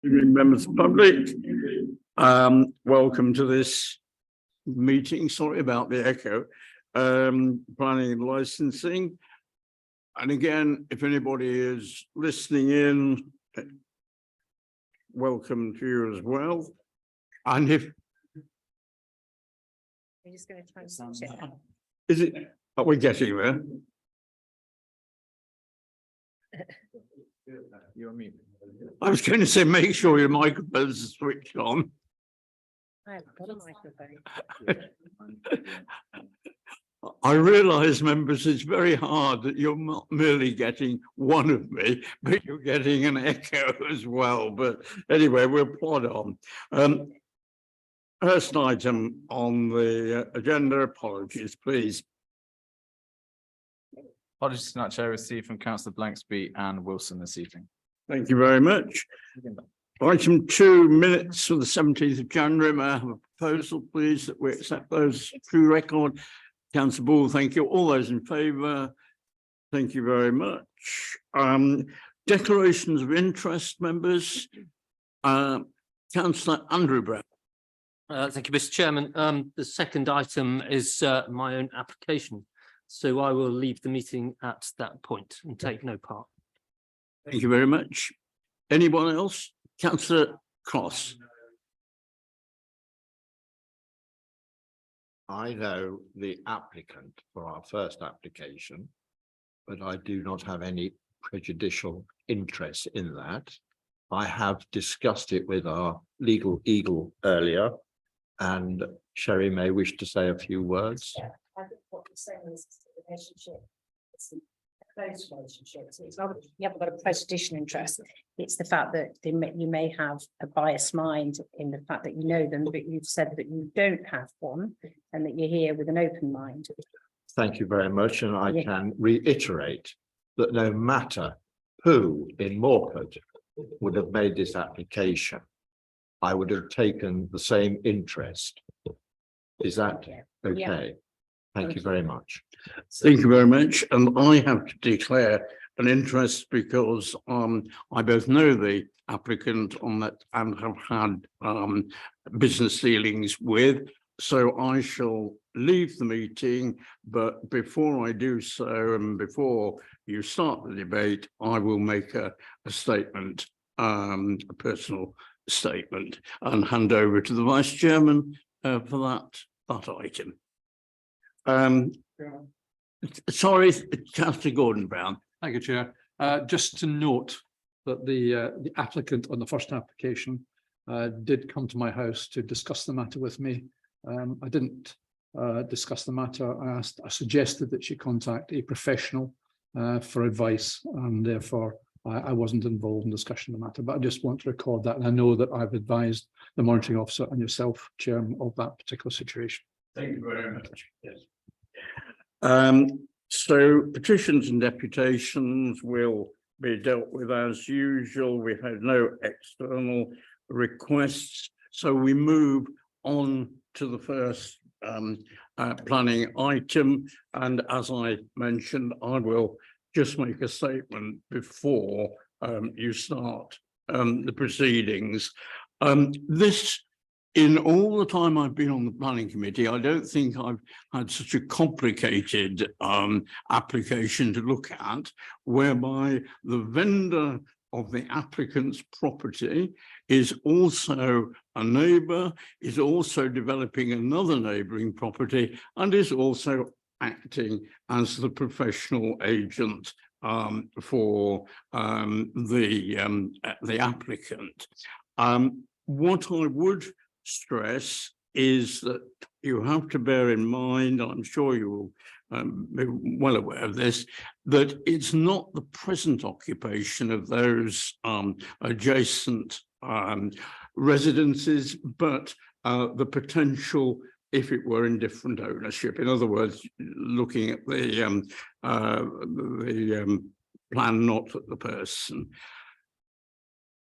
Members of the public, welcome to this meeting. Sorry about the echo. Planning and licensing. And again, if anybody is listening in, welcome to you as well. And if I'm just going to try and switch it. is it, are we getting there? You're muted. I was going to say, make sure your microphone's switched on. I haven't got a microphone. I realise, members, it's very hard that you're not merely getting one of me, but you're getting an echo as well. But anyway, we'll plod on. First item on the agenda, apologies, please. Apologies tonight, Chair, received from Councillor Blanksby and Wilson this evening. Thank you very much. Item 2, minutes for the 17th of January. May I have a proposal, please, that we accept those through record? Councillor Ball, thank you. All those in favour? Thank you very much. Declarations of interest, members. Councillor Andrew Brown. Thank you, Mr. Chairman. The second item is my own application, so I will leave the meeting at that point and take no part. Thank you very much. Anyone else? Councillor Cross. I know the applicant for our first application, but I do not have any prejudicial interest in that. I have discussed it with our legal eagle earlier, and Sherry may wish to say a few words. Yeah, I think what you're saying is the relationship. It's a close relationship. So it's not you haven't got a prejudicial interest. It's the fact that you may have a biased mind in the fact that you know them, but you've said that you don't have one and that you're here with an open mind. Thank you very much, and I can reiterate that no matter who in Morpeth would have made this application, I would have taken the same interest. Is that okay? Yeah. Thank you very much. Thank you very much. And I have to declare an interest because I both know the applicant on that and have had business dealings with. So I shall leave the meeting, but before I do so and before you start the debate, I will make a statement, a personal statement, and hand over to the Vice Chairman for that item. Sorry, Councillor Gordon Brown. Thank you, Chair. Just to note that the applicant on the first application did come to my house to discuss the matter with me. I didn't discuss the matter. I suggested that she contact a professional for advice, and therefore I wasn't involved in discussion of the matter. But I just want to record that, and I know that I've advised the monitoring officer and yourself, Chairman, of that particular situation. Thank you very much. Yes. So petitions and deputations will be dealt with as usual. We had no external requests, so we move on to the first planning item. And as I mentioned, I will just make a statement before you start the proceedings. This, in all the time I've been on the planning committee, I don't think I've had such a complicated application to look at, whereby the vendor of the applicant's property is also a neighbour, is also developing another neighbouring property, and is also acting as the professional agent for the applicant. What I would stress is that you have to bear in mind, I'm sure you will be well aware of this, that it's not the present occupation of those adjacent residences, but the potential if it were in different ownership. In other words, looking at the plan, not at the person.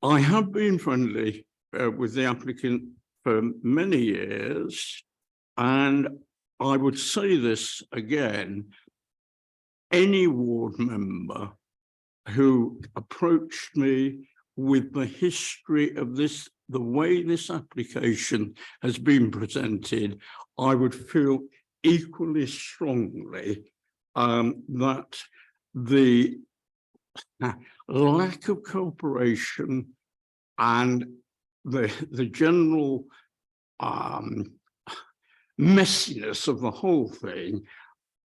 I have been friendly with the applicant for many years, and I would say this again, any ward member who approached me with the history of this, the way this application has been presented, I would feel equally strongly that the lack of cooperation and the general messiness of the whole thing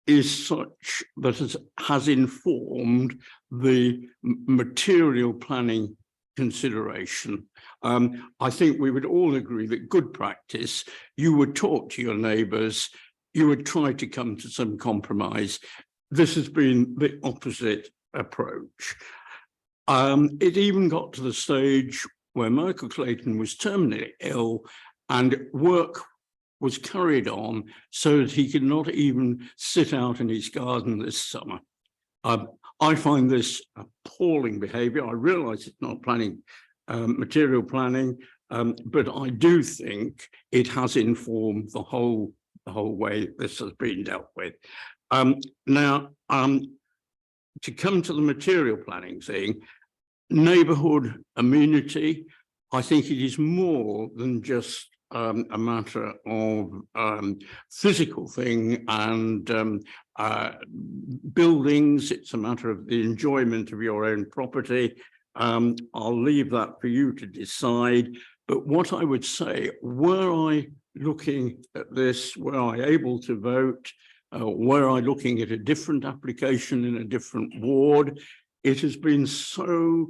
is such that has informed the material planning consideration. I think we would all agree that good practice, you would talk to your neighbours, you would try to come to some compromise. This has been the opposite approach. It even got to the stage where Michael Clayton was terminally ill and work was carried on so that he could not even sit out in his garden this summer. I find this appalling behaviour. I realise it's not planning, material planning, but I do think it has informed the whole way this has been dealt with. Now, to come to the material planning thing, neighbourhood amenity, I think it is more than just a matter of physical thing and buildings. It's a matter of the enjoyment of your own property. I'll leave that for you to decide. But what I would say, were I looking at this, were I able to vote, were I looking at a different application in a different ward, it has been so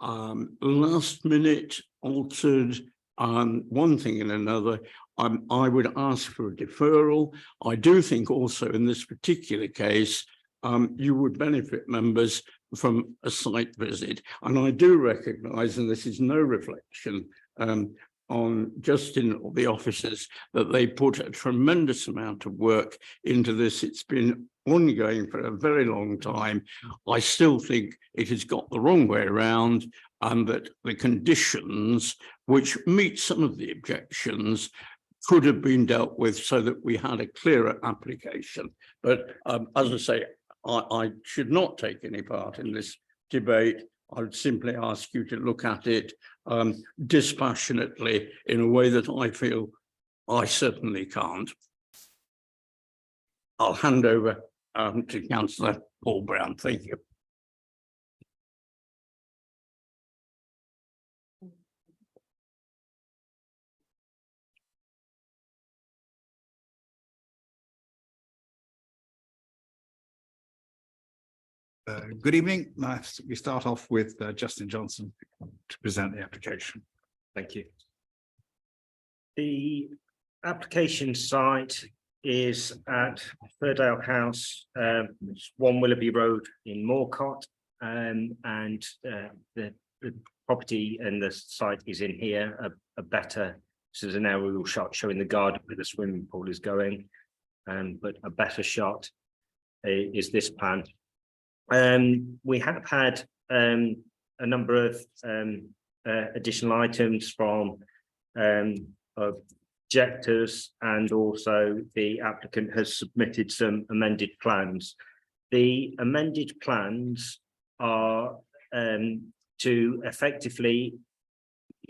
last minute altered, one thing and another. I would ask for a deferral. I do think also in this particular case, you would benefit members from a site visit. And I do recognise, and this is no reflection on Justin or the officers, that they put a tremendous amount of work into this. It's been ongoing for a very long time. I still think it has got the wrong way around, and that the conditions which meet some of the objections could have been dealt with so that we had a clearer application. But as I say, I should not take any part in this debate. I would simply ask you to look at it dispassionately in a way that I feel I certainly can't. I'll hand over to Councillor Paul Brown. Thank you. Good evening. We start off with Justin Johnson to present the application. Thank you. The application site is at Firdale House, 1 Willoughby Road in Moorcott, and the property and the site is in here. A better, this is an aerial shot showing the garden where the swimming pool is going, but a better shot is this plan. We have had a number of additional items from objectors, and also the applicant has submitted some amended plans. The amended plans are to effectively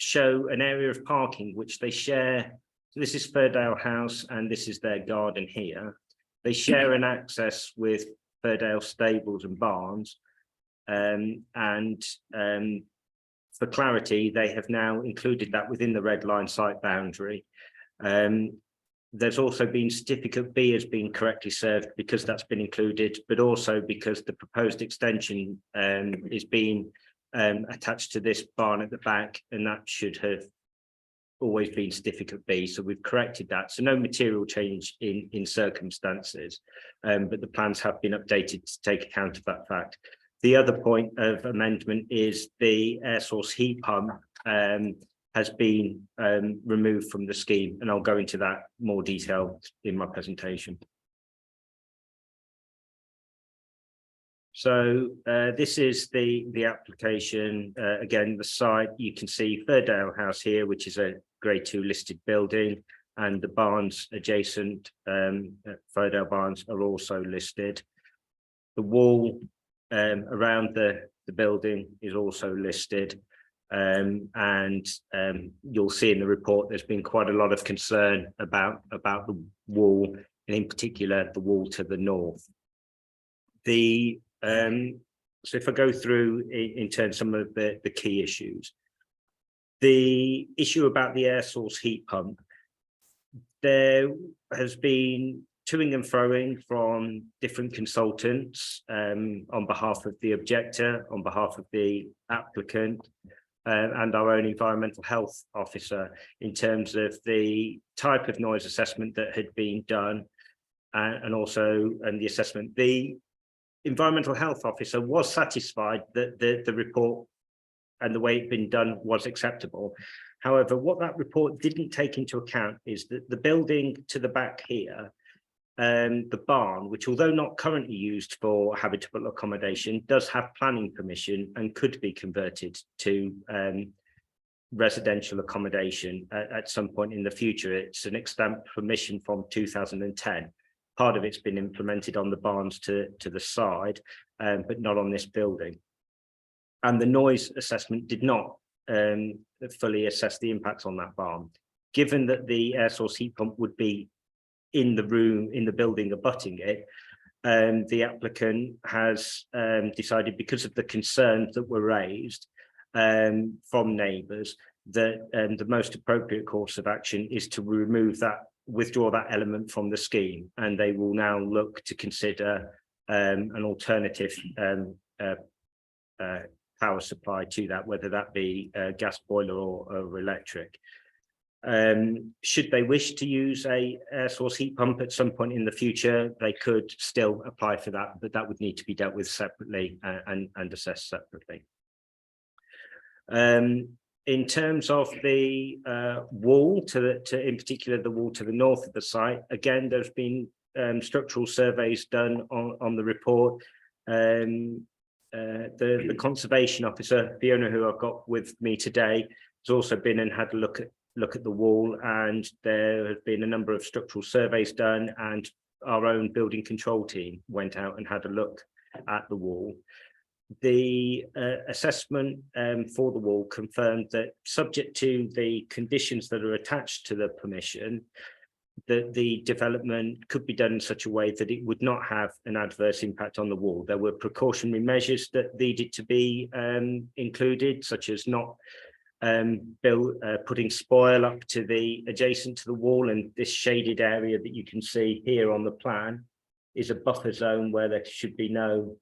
show an area of parking which they share. So this is Firdale House and this is their garden here. They share an access with Firdale stables and barns, and for clarity, they have now included that within the red line site boundary. There's also been certificate B has been correctly served because that's been included, but also because the proposed extension is being attached to this barn at the back, and that should have always been certificate B. So we've corrected that. So no material change in circumstances, but the plans have been updated to take account of that fact. The other point of amendment is the air source heat pump has been removed from the scheme, and I'll go into that more detail in my presentation. So this is the application. Again, the site, you can see Firdale House here, which is a grade 2 listed building, and the barns adjacent, Firdale Barns, are also listed. The wall around the building is also listed. You'll see in the report, there's been quite a lot of concern about the wall, and in particular, the wall to the north. So if I go through in terms of some of the key issues, the issue about the air source heat pump, there has been toing and froing from different consultants on behalf of the objector, on behalf of the applicant, and our own environmental health officer in terms of the type of noise assessment that had been done, and also the assessment. The environmental health officer was satisfied that the report and the way it'd been done was acceptable. However, what that report didn't take into account is that the building to the back here, the barn, which although not currently used for habitable accommodation, does have planning permission and could be converted to residential accommodation at some point in the future. It's an extant permission from 2010. Part of it's been implemented on the barns to the side, but not on this building. And the noise assessment did not fully assess the impacts on that barn. Given that the air source heat pump would be in the room, in the building abutting it, the applicant has decided, because of the concerns that were raised from neighbours, that the most appropriate course of action is to withdraw that element from the scheme, and they will now look to consider an alternative power supply to that, whether that be a gas boiler or electric. Should they wish to use a air source heat pump at some point in the future, they could still apply for that, but that would need to be dealt with separately and assessed separately. In terms of the wall in particular the wall to the north of the site, again, there's been structural surveys done on the report. The conservation officer, Fiona, who I've got with me today, has also been and had a look at the wall, and there have been a number of structural surveys done, and our own building control team went out and had a look at the wall. The assessment for the wall confirmed that, subject to the conditions that are attached to the permission, that the development could be done in such a way that it would not have an adverse impact on the wall. There were precautionary measures that needed to be included, such as not putting spoil up to the adjacent to the wall, and this shaded area that you can see here on the plan is a buffer zone where there should be no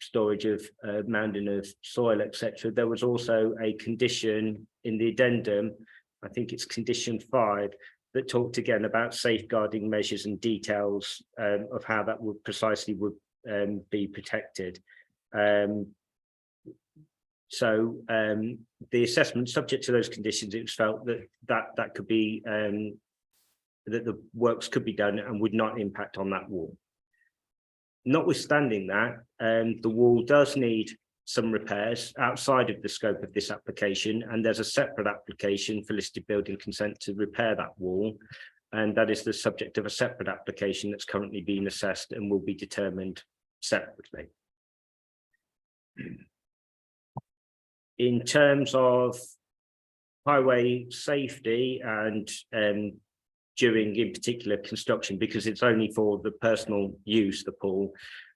storage of mounding of soil, etc. There was also a condition in the addendum, I think it's condition 5, that talked again about safeguarding measures and details of how that would precisely be protected. So the assessment, subject to those conditions, it was felt that could be that the works could be done and would not impact on that wall. Notwithstanding that, the wall does need some repairs outside of the scope of this application, and there's a separate application for listed building consent to repair that wall, and that is the subject of a separate application that's currently being assessed and will be determined separately. In terms of highway safety and during, in particular, construction, because it's only for the personal use, the pool,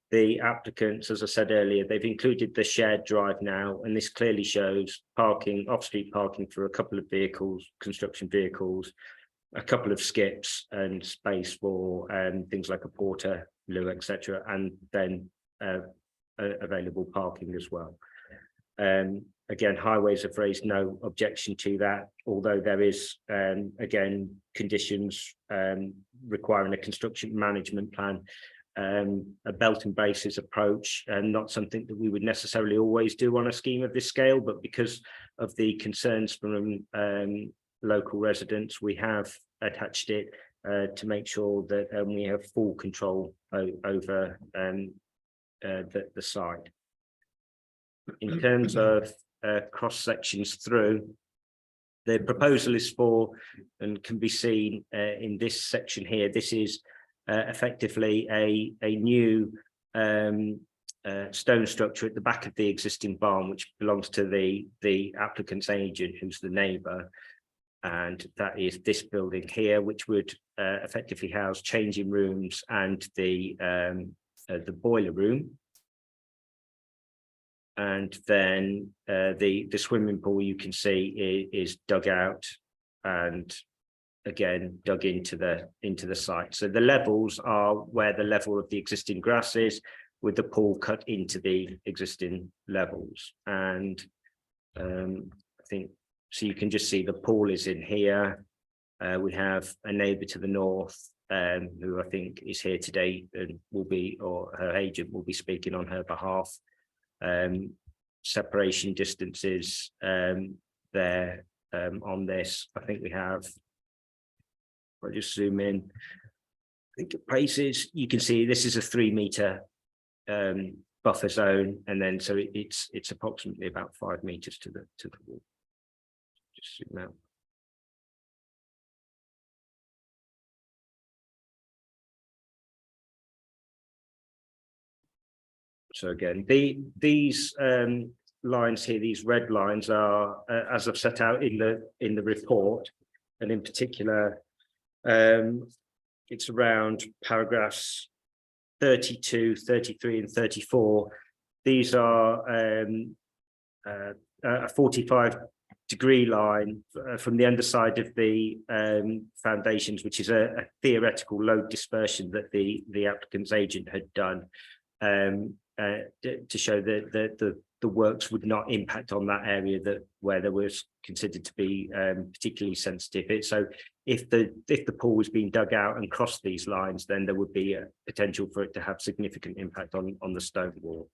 the applicants, as I said earlier, they've included the shared drive now, and this clearly shows parking, off-street parking for a couple of vehicles, construction vehicles, a couple of skips and space for things like a porter, loo, etc., and then available parking as well. Again, highways have raised no objection to that, although there is, again, conditions requiring a construction management plan, a belt and braces approach, and not something that we would necessarily always do on a scheme of this scale, but because of the concerns from local residents, we have attached it to make sure that we have full control over the site. In terms of cross sections through, the proposal is for, and can be seen in this section here, this is effectively a new stone structure at the back of the existing barn, which belongs to the applicant's agent, who's the neighbour. And that is this building here, which would effectively house changing rooms and the boiler room. And then the swimming pool, you can see, is dug out and again dug into the site. So the levels are where the level of the existing grass is, with the pool cut into the existing levels. And I think so. You can just see the pool is in here. We have a neighbour to the north, who I think is here today and will be, or her agent will be speaking on her behalf. Separation distances there on this. I think we have, if I just zoom in, I think it places, you can see this is a 3 metre buffer zone, and then so it's approximately about 5 meters to the wall. Just zoom out. So again, these lines here, these red lines are, as I've set out in the report, and in particular, it's around paragraphs 32, 33, and 34. These are a 45-degree line from the underside of the foundations, which is a theoretical load dispersion that the applicant's agent had done. To show that the works would not impact on that area where there was considered to be particularly sensitive. So if the pool was being dug out and crossed these lines, then there would be a potential for it to have significant impact on the stone wall.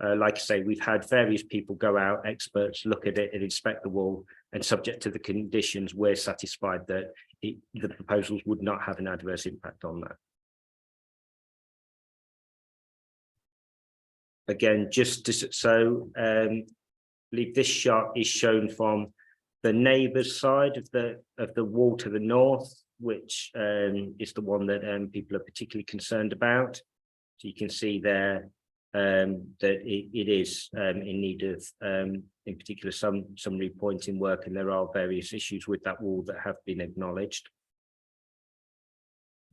Like I say, we've had various people go out, experts look at it and inspect the wall, and subject to the conditions, we're satisfied that the proposals would not have an adverse impact on that. Again, just to believe this shot is shown from the neighbour's side of the wall to the north, which is the one that people are particularly concerned about. So you can see there that it is in need of, in particular, some repointing work, and there are various issues with that wall that have been acknowledged.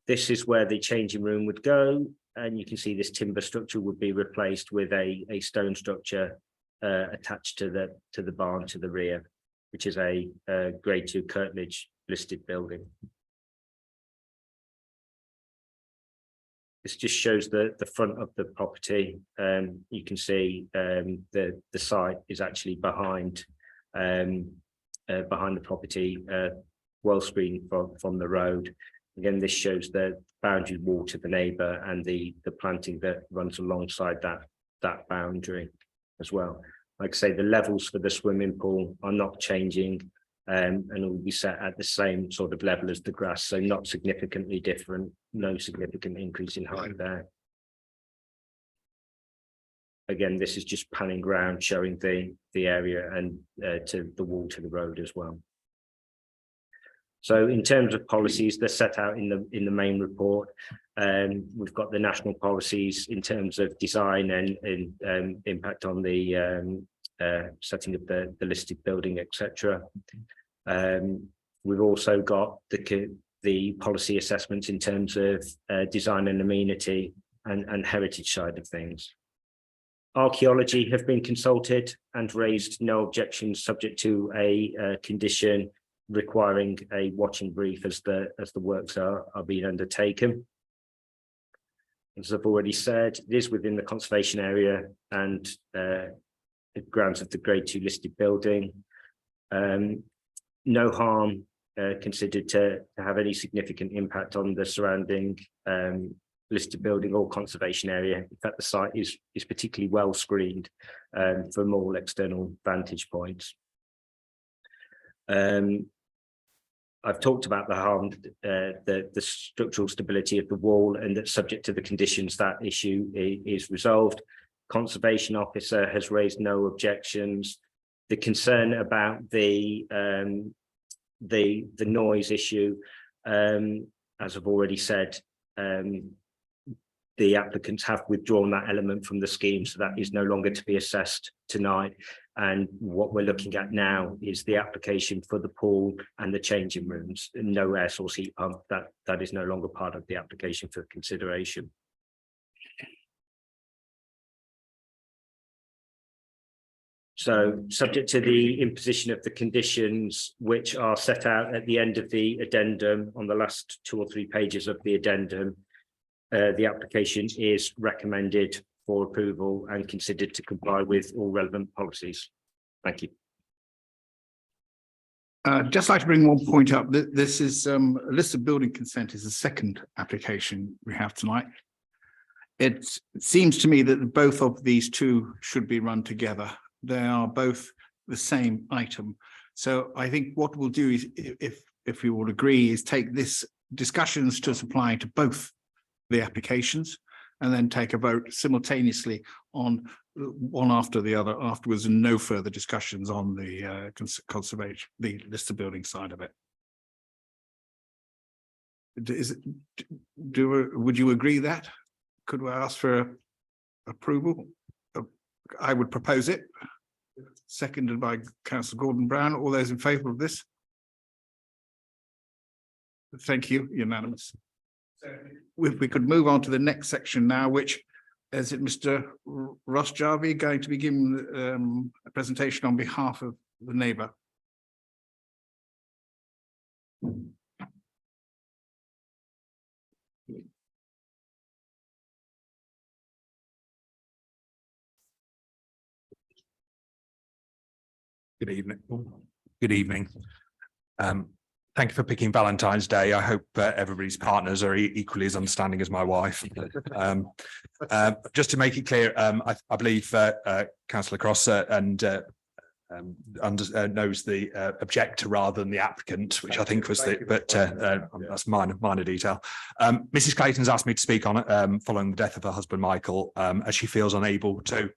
This is where the changing room would go. And you can see this timber structure would be replaced with a stone structure attached to the barn to the rear, which is a grade 2 curtilage listed building. This just shows the front of the property. You can see the site is actually behind the property, well screened from the road. Again, this shows the boundary wall to the neighbour and the planting that runs alongside that boundary as well. Like I say, the levels for the swimming pool are not changing, and it will be set at the same sort of level as the grass, so not significantly different, no significant increase in height there. Again, this is just panning around, showing the area and to the wall to the road as well. So in terms of policies, they're set out in the main report. We've got the national policies in terms of design and impact on the setting of the listed building, etc. We've also got the policy assessments in terms of design and amenity and heritage side of things. Archaeology have been consulted and raised no objections, subject to a condition requiring a watching brief as the works are being undertaken. As I've already said, it is within the conservation area and the grounds of the grade 2 listed building. No harm considered to have any significant impact on the surrounding listed building or conservation area. In fact, the site is particularly well screened from all external vantage points. I've talked about the harm, the structural stability of the wall, and that subject to the conditions, that issue is resolved. Conservation officer has raised no objections. The concern about the noise issue, as I've already said, the applicants have withdrawn that element from the scheme, so that is no longer to be assessed tonight. And what we're looking at now is the application for the pool and the changing rooms, no air source heat pump. That is no longer part of the application for consideration. So subject to the imposition of the conditions which are set out at the end of the addendum on the last 2 or 3 pages of the addendum, the application is recommended for approval and considered to comply with all relevant policies. Thank you. Just like to bring one point up, that this is a list of building consent is the second application we have tonight. It seems to me that both of these two should be run together. They are both the same item. So I think what we'll do is, if you will agree, is take this discussions to apply to both the applications and then take a vote simultaneously on one after the other afterwards, and no further discussions on the conservation, the list of building side of it. Would you agree that? Could we ask for approval? I would propose it. Seconded by Councillor Gordon Brown. All those in favour of this? Thank you, unanimous. If we could move on to the next section now, which is it Mr. Ross Jarvie going to be giving a presentation on behalf of the neighbour. Good evening. Good evening. Thank you for picking Valentine's Day. I hope everybody's partners are equally as understanding as my wife. Just to make it clear, I believe Councillor Cross knows the objector rather than the applicant, which I think was the, but that's minor detail. Mrs. Clayton's asked me to speak on it following the death of her husband, Michael, as she feels unable to.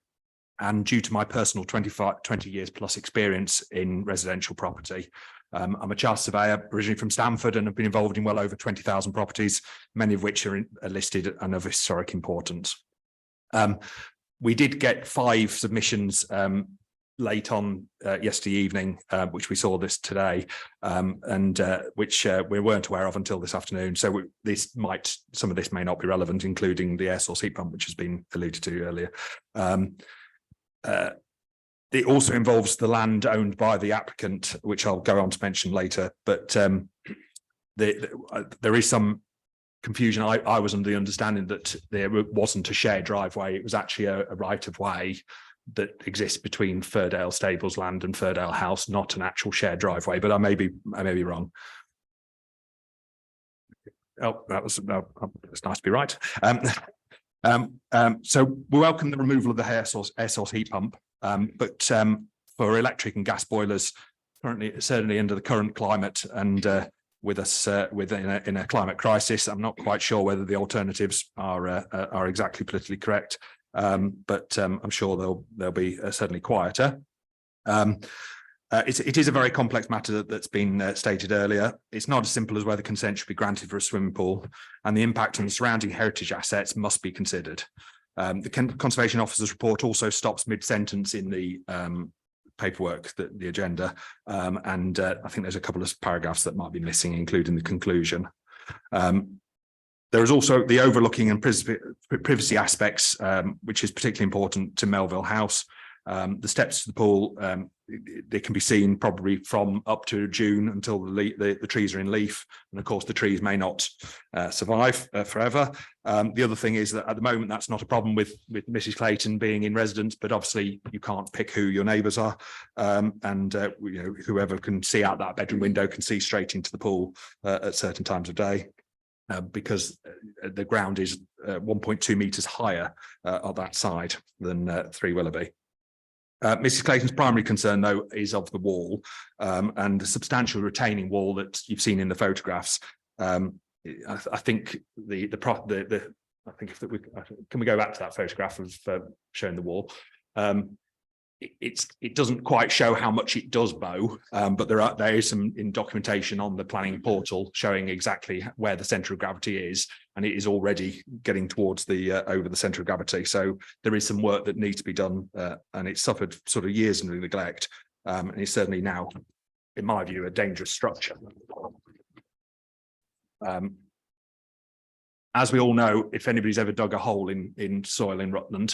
And due to my personal 20 years plus experience in residential property, I'm a chartered surveyor originally from Stamford and have been involved in well over 20,000 properties, many of which are listed and of historic importance. We did get 5 submissions late on yesterday evening, which we saw this today, and which we weren't aware of until this afternoon. So some of this may not be relevant, including the air source heat pump, which has been alluded to earlier. It also involves the land owned by the applicant, which I'll go on to mention later. But there is some confusion. I was under the understanding that there wasn't a shared driveway. It was actually a right of way that exists between Firdale Stables land and Firdale House, not an actual shared driveway. But I may be wrong. Oh, it's nice to be right. So we welcome the removal of the air source heat pump, but for electric and gas boilers, currently certainly under the current climate and with us in a climate crisis, I'm not quite sure whether the alternatives are exactly politically correct, but I'm sure they'll be certainly quieter. It is a very complex matter that's been stated earlier. It's not as simple as whether consent should be granted for a swimming pool, and the impact on the surrounding heritage assets must be considered. The Conservation Officer's report also stops mid-sentence in the paperwork, the agenda, and I think there's a couple of paragraphs that might be missing, including the conclusion. There is also the overlooking and privacy aspects, which is particularly important to Melville House. The steps to the pool, they can be seen probably from up to June until the trees are in leaf, and of course the trees may not survive forever. The other thing is that at the moment that's not a problem with Mrs. Clayton being in residence, but obviously you can't pick who your neighbours are, and whoever can see out that bedroom window can see straight into the pool at certain times of day. Because the ground is 1.2 metres higher on that side than 3 Willoughby. Mrs. Clayton's primary concern, though, is of the wall and the substantial retaining wall that you've seen in the photographs. I think can we go back to that photograph of showing the wall? it doesn't quite show how much it does bow, but there is some in documentation on the planning portal showing exactly where the centre of gravity is, and it is already getting towards the over the centre of gravity. So there is some work that needs to be done, and it's suffered sort of years of neglect, and it's certainly now, in my view, a dangerous structure. As we all know, if anybody's ever dug a hole in soil in Rutland,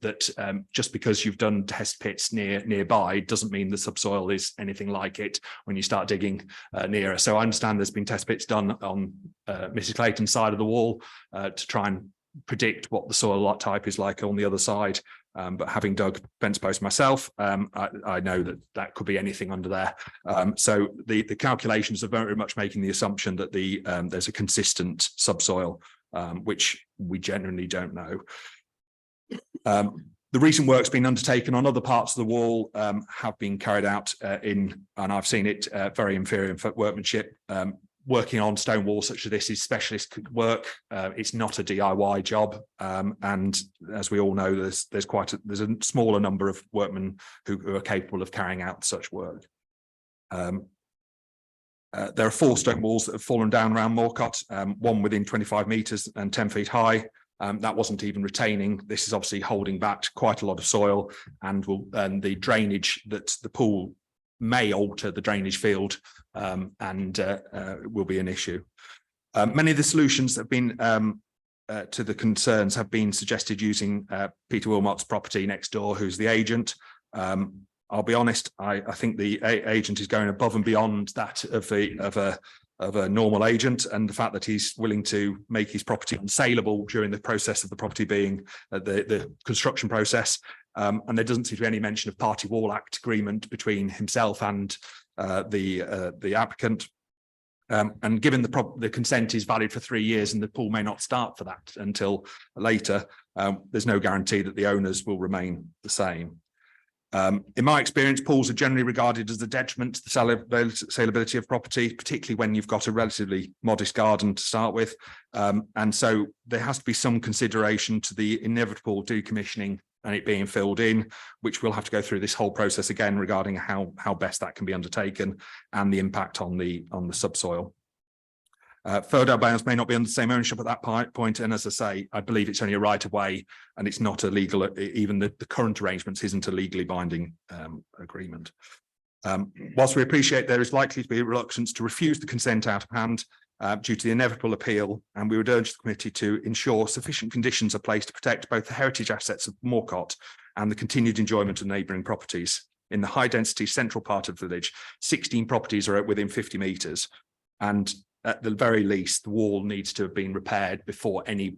that just because you've done test pits nearby doesn't mean the subsoil is anything like it when you start digging nearer. So I understand there's been test pits done on Mrs. Clayton's side of the wall to try and predict what the soil type is like on the other side. But having dug fence posts myself, I know that could be anything under there. So the calculations are very much making the assumption that there's a consistent subsoil, which we generally don't know. The recent work's been undertaken on other parts of the wall, have been carried out and I've seen it very inferior workmanship. Working on stone walls such as this is specialist work. It's not a DIY job, and as we all know, there's a smaller number of workmen who are capable of carrying out such work. There are 4 stone walls that have fallen down around Moorcote, one within 25 metres and 10 feet high. That wasn't even retaining. This is obviously holding back quite a lot of soil, and the drainage that the pool may alter the drainage field, and will be an issue. Many of the solutions that have been to the concerns have been suggested using Peter Wilmot's property next door, who's the agent. I'll be honest, I think the agent is going above and beyond that of a normal agent, and the fact that he's willing to make his property unsaleable during the process of the property being the construction process. And there doesn't seem to be any mention of Party Wall Act agreement between himself and the applicant. And given the consent is valid for 3 years and the pool may not start for that until later, there's no guarantee that the owners will remain the same. In my experience, pools are generally regarded as a detriment to the saleability of property, particularly when you've got a relatively modest garden to start with. And so there has to be some consideration to the inevitable decommissioning and it being filled in, which we'll have to go through this whole process again regarding how best that can be undertaken and the impact on the subsoil. Ferdale Bounds may not be under the same ownership at that point, and as I say, I believe it's only a right of way, and it's not a legal. Even the current arrangements isn't a legally binding agreement. Whilst we appreciate there is likely to be a reluctance to refuse the consent out of hand due to the inevitable appeal, and we would urge the committee to ensure sufficient conditions are placed to protect both the heritage assets of Moorcote and the continued enjoyment of neighbouring properties. In the high density central part of the village, 16 properties are within 50 metres, and at the very least, the wall needs to have been repaired before any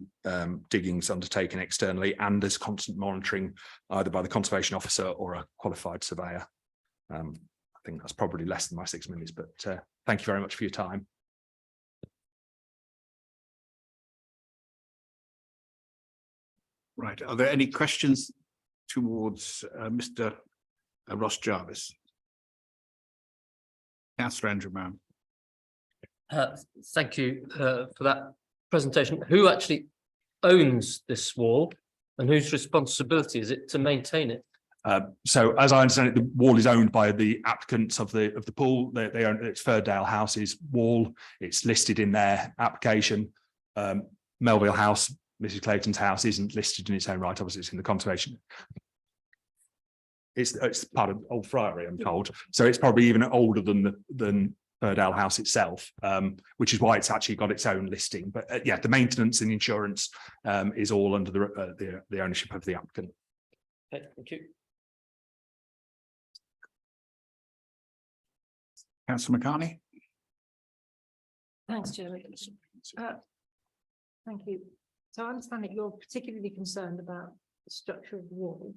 diggings undertaken externally, and there's constant monitoring either by the conservation officer or a qualified surveyor. I think that's probably less than my 6 minutes, but thank you very much for your time. Right, are there any questions towards Mr. Ross Jarvis? Councillor Andrew Mann. Thank you for that presentation. Who actually owns this wall and whose responsibility is it to maintain it? So as I understand it, the wall is owned by the applicants of the pool. They own it's Ferdale House's wall. It's listed in their application. Melville House, Mrs. Clayton's house, isn't listed in its own right. Obviously, it's in the conservation. It's part of Old Friary, I'm told. So it's probably even older than Ferdale House itself, which is why it's actually got its own listing. But yeah, the maintenance and insurance is all under the ownership of the applicant. Okay, thank you. Councillor McCartney. Thanks, Chairman. Thank you. So I understand that you're particularly concerned about the structure of the wall.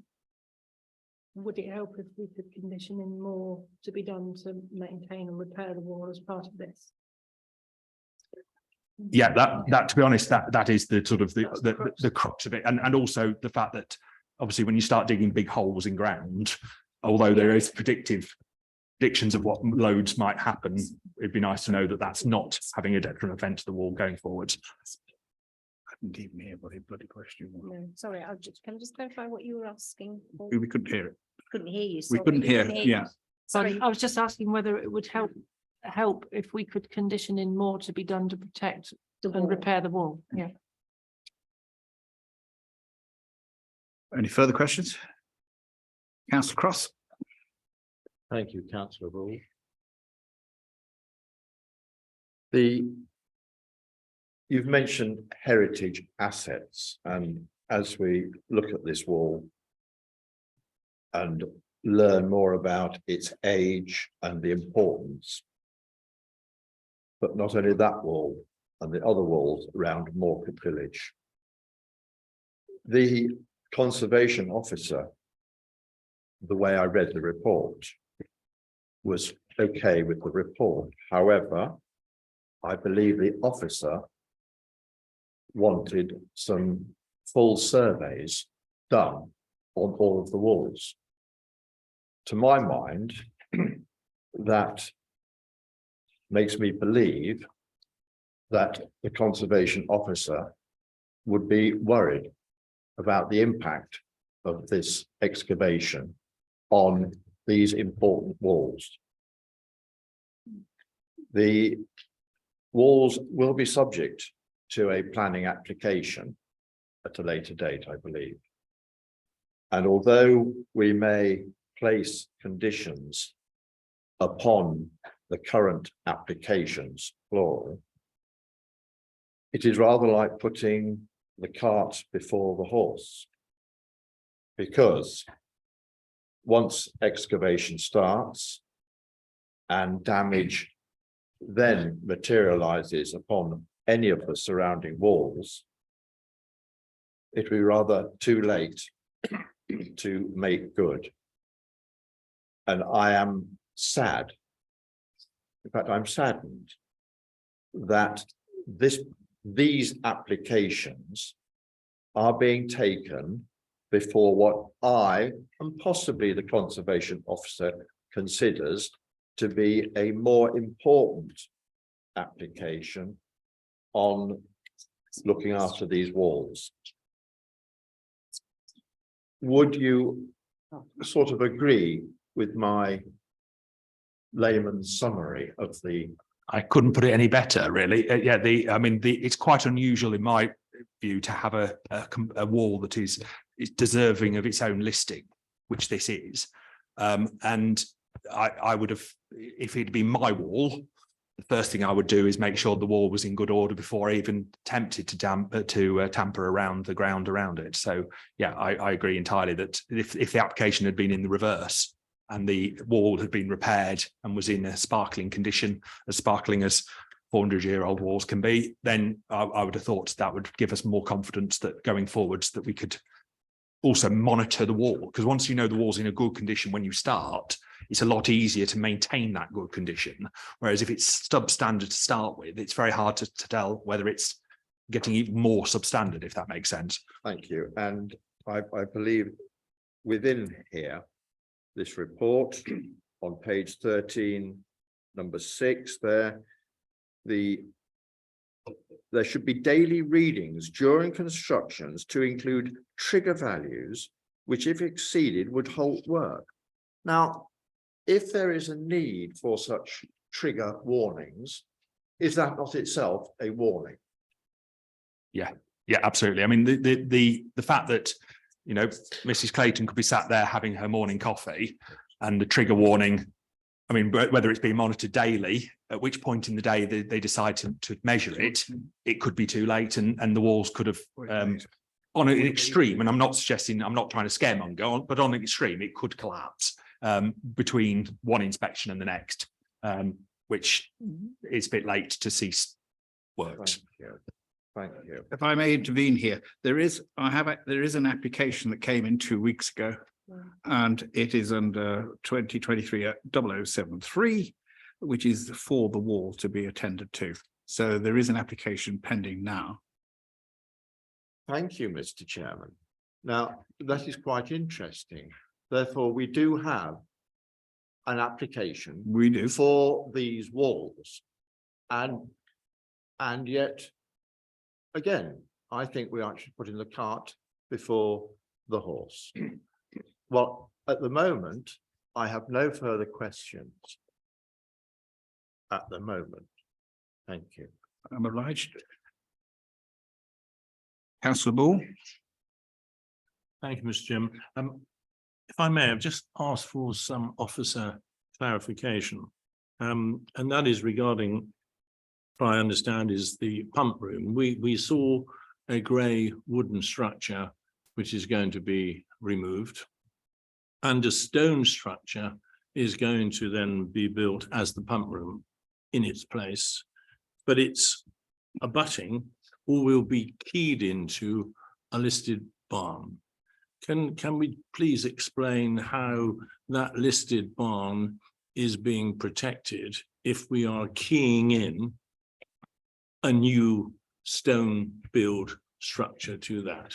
Would it help if we could condition in more to be done to maintain and repair the wall as part of this? Yeah, that to be honest, that is the sort of the crux of it, and also the fact that obviously when you start digging big holes in ground, although there is predictions of what loads might happen, it'd be nice to know that that's not having a detriment event to the wall going forward. I didn't even hear what the bloody question was. No, sorry, can I just clarify what you were asking for? We couldn't hear it. Couldn't hear you. We sorry, couldn't hear, you. yeah. Sorry. I was just asking whether it would help if we could condition in more to be done to protect The and wall. repair the wall. Yeah. Any further questions? Councillor Cross? Thank you, councillor Rule. You've mentioned heritage assets, and as we look at this wall and learn more about its age and the importance, but not only that wall and the other walls around Moorcote Village, the conservation officer, the way I read the report, was okay with the report. However, I believe the officer wanted some full surveys done on all of the walls. To my mind, that makes me believe that the conservation officer would be worried about the impact of this excavation on these important walls. The walls will be subject to a planning application at a later date, I believe. And although we may place conditions upon the current applications plural, it is rather like putting the cart before the horse. Because once excavation starts and damage then materializes upon any of the surrounding walls, it will be rather too late to make good. And I am sad. In fact, I'm saddened that these applications are being taken before what I and possibly the conservation officer considers to be a more important application on looking after these walls. Would you sort of agree with my layman's summary of the? I couldn't put it any better, really. Yeah, it's quite unusual in my view to have a wall that is deserving of its own listing, which this is. And I would have, if it'd been my wall, the first thing I would do is make sure the wall was in good order before I even attempted to tamper around the ground around it. So yeah, I agree entirely that if the application had been in the reverse and the wall had been repaired and was in a sparkling condition, as sparkling as 400-year-old walls can be, then I would have thought that would give us more confidence that going forwards that we could also monitor the wall, because once you know the wall's in a good condition when you start, it's a lot easier to maintain that good condition. Whereas if it's substandard to start with, it's very hard to tell whether it's getting even more substandard, if that makes sense. Thank you. And I believe within here, this report on page 13, number 6 there, there should be daily readings during constructions to include trigger values, which if exceeded would halt work. Now, if there is a need for such trigger warnings, is that not itself a warning? Yeah, absolutely. I mean, the fact that, you know, Mrs. Clayton could be sat there having her morning coffee and the trigger warning, I mean, whether it's being monitored daily, at which point in the day they decide to measure it, it could be too late, and the walls could have, on an extreme, and I'm not suggesting, I'm not trying to scaremonger, but on an extreme, it could collapse between one inspection and the next, which is a bit late to cease works. Thank you. If I may intervene here, there is an application that came in 2 weeks ago. And it is under 2023 0073, which is for the wall to be attended to. So there is an application pending now. Thank you, Mr. Chairman. Now, that is quite interesting. Therefore, we do have an application. We do. For these walls. And yet, again, I think we actually put in the cart before the horse. Well, at the moment, I have no further questions. At the moment. Thank you. I'm obliged. Councillor Ball. Thank you, Mr. Chairman. If I may, I've just asked for some officer clarification. And that is regarding, what I understand is the pump room. We saw a grey wooden structure which is going to be removed. And a stone structure is going to then be built as the pump room in its place. But it's abutting or will be keyed into a listed barn. Can we please explain how that listed barn is being protected if we are keying in a new stone build structure to that?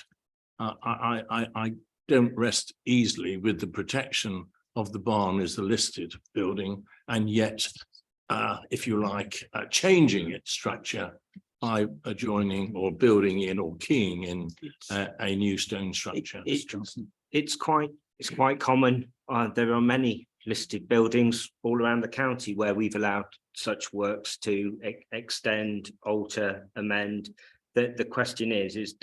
I don't rest easily with the protection of the barn as the listed building, and yet, if you like, changing its structure by adjoining or building in or keying in a new stone structure. It's quite common. There are many listed buildings all around the county where we've allowed such works to extend, alter, amend. The question is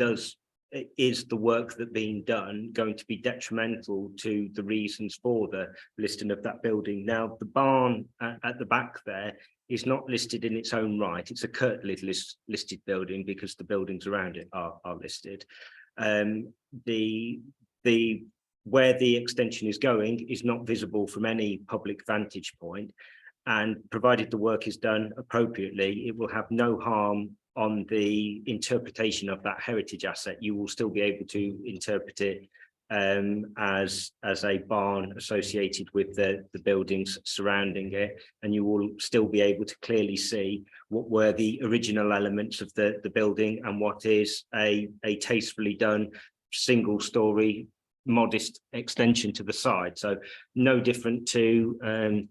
the work that being done going to be detrimental to the reasons for the listing of that building? Now, the barn at the back there is not listed in its own right. It's a curtilage listed building because the buildings around it are listed. Where the extension is going is not visible from any public vantage point, and provided the work is done appropriately, it will have no harm on the interpretation of that heritage asset. You will still be able to interpret it as a barn associated with the buildings surrounding it, and you will still be able to clearly see what were the original elements of the building and what is a tastefully done single-story modest extension to the side. So no different to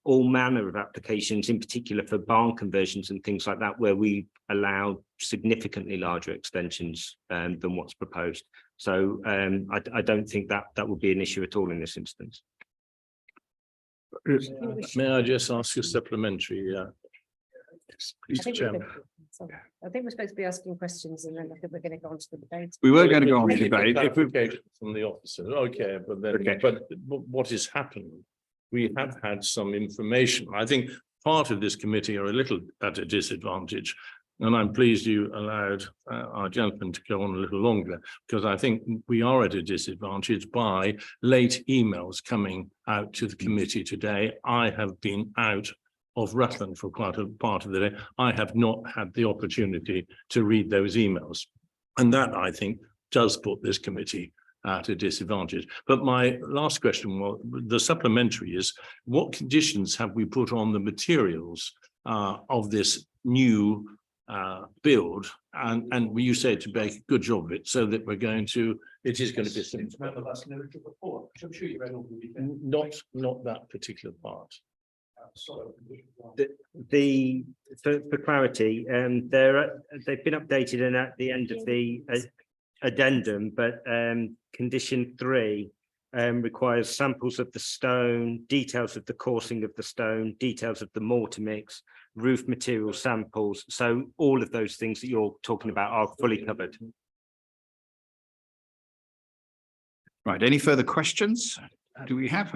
all manner of applications, in particular for barn conversions and things like that, where we allow significantly larger extensions than what's proposed. So I don't think that would be an issue at all in this instance. May I just ask a supplementary? Mr. Chairman. I think we're supposed to be asking questions and then I think we're going to go on to the debate. We were going to go on to debate. Clarification from the officer. Okay, but then, but what has happened? We have had some information. I think part of this committee are a little at a disadvantage, and I'm pleased you allowed our gentleman to go on a little longer, because I think we are at a disadvantage by late emails coming out to the committee today. I have been out of Rutland for quite a part of the day. I have not had the opportunity to read those emails. And that, I think, does put this committee at a disadvantage. But my last question, well, the supplementary is, what conditions have we put on the materials of this new build? And you say to make a good job of it, so that we're going to, it is going to be simple. I'm sure you read all the details. Not that particular part. For clarity, they've been updated and at the end of the addendum, but condition 3 requires samples of the stone, details of the coursing of the stone, details of the mortar mix, roof material samples. So all of those things that you're talking about are fully covered. Right, any further questions? Do we have?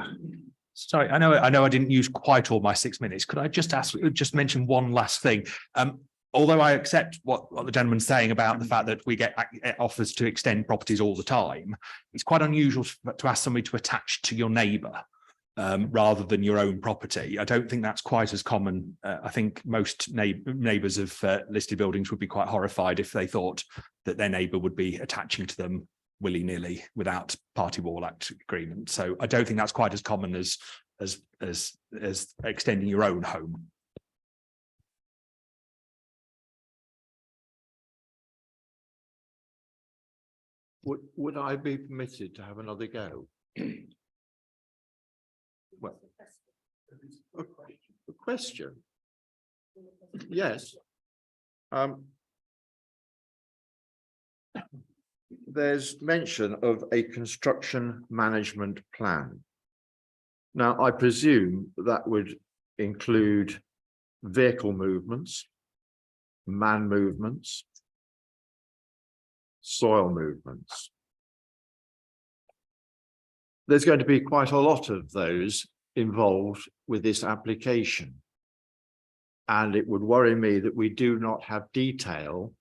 Sorry, I know I didn't use quite all my 6 minutes. Could I just mention one last thing? Although I accept what the gentleman's saying about the fact that we get offers to extend properties all the time, it's quite unusual to ask somebody to attach to your neighbour rather than your own property. I don't think that's quite as common. I think most neighbours of listed buildings would be quite horrified if they thought that their neighbour would be attaching to them willy-nilly without Party Wall Act agreement. So I don't think that's quite as common as extending your own home. Would I be permitted to have another go? Well, a question. Yes. there's mention of a construction management plan. Now, I presume that would include vehicle movements, man movements, soil movements. There's going to be quite a lot of those involved with this application. And it would worry me that we do not have detail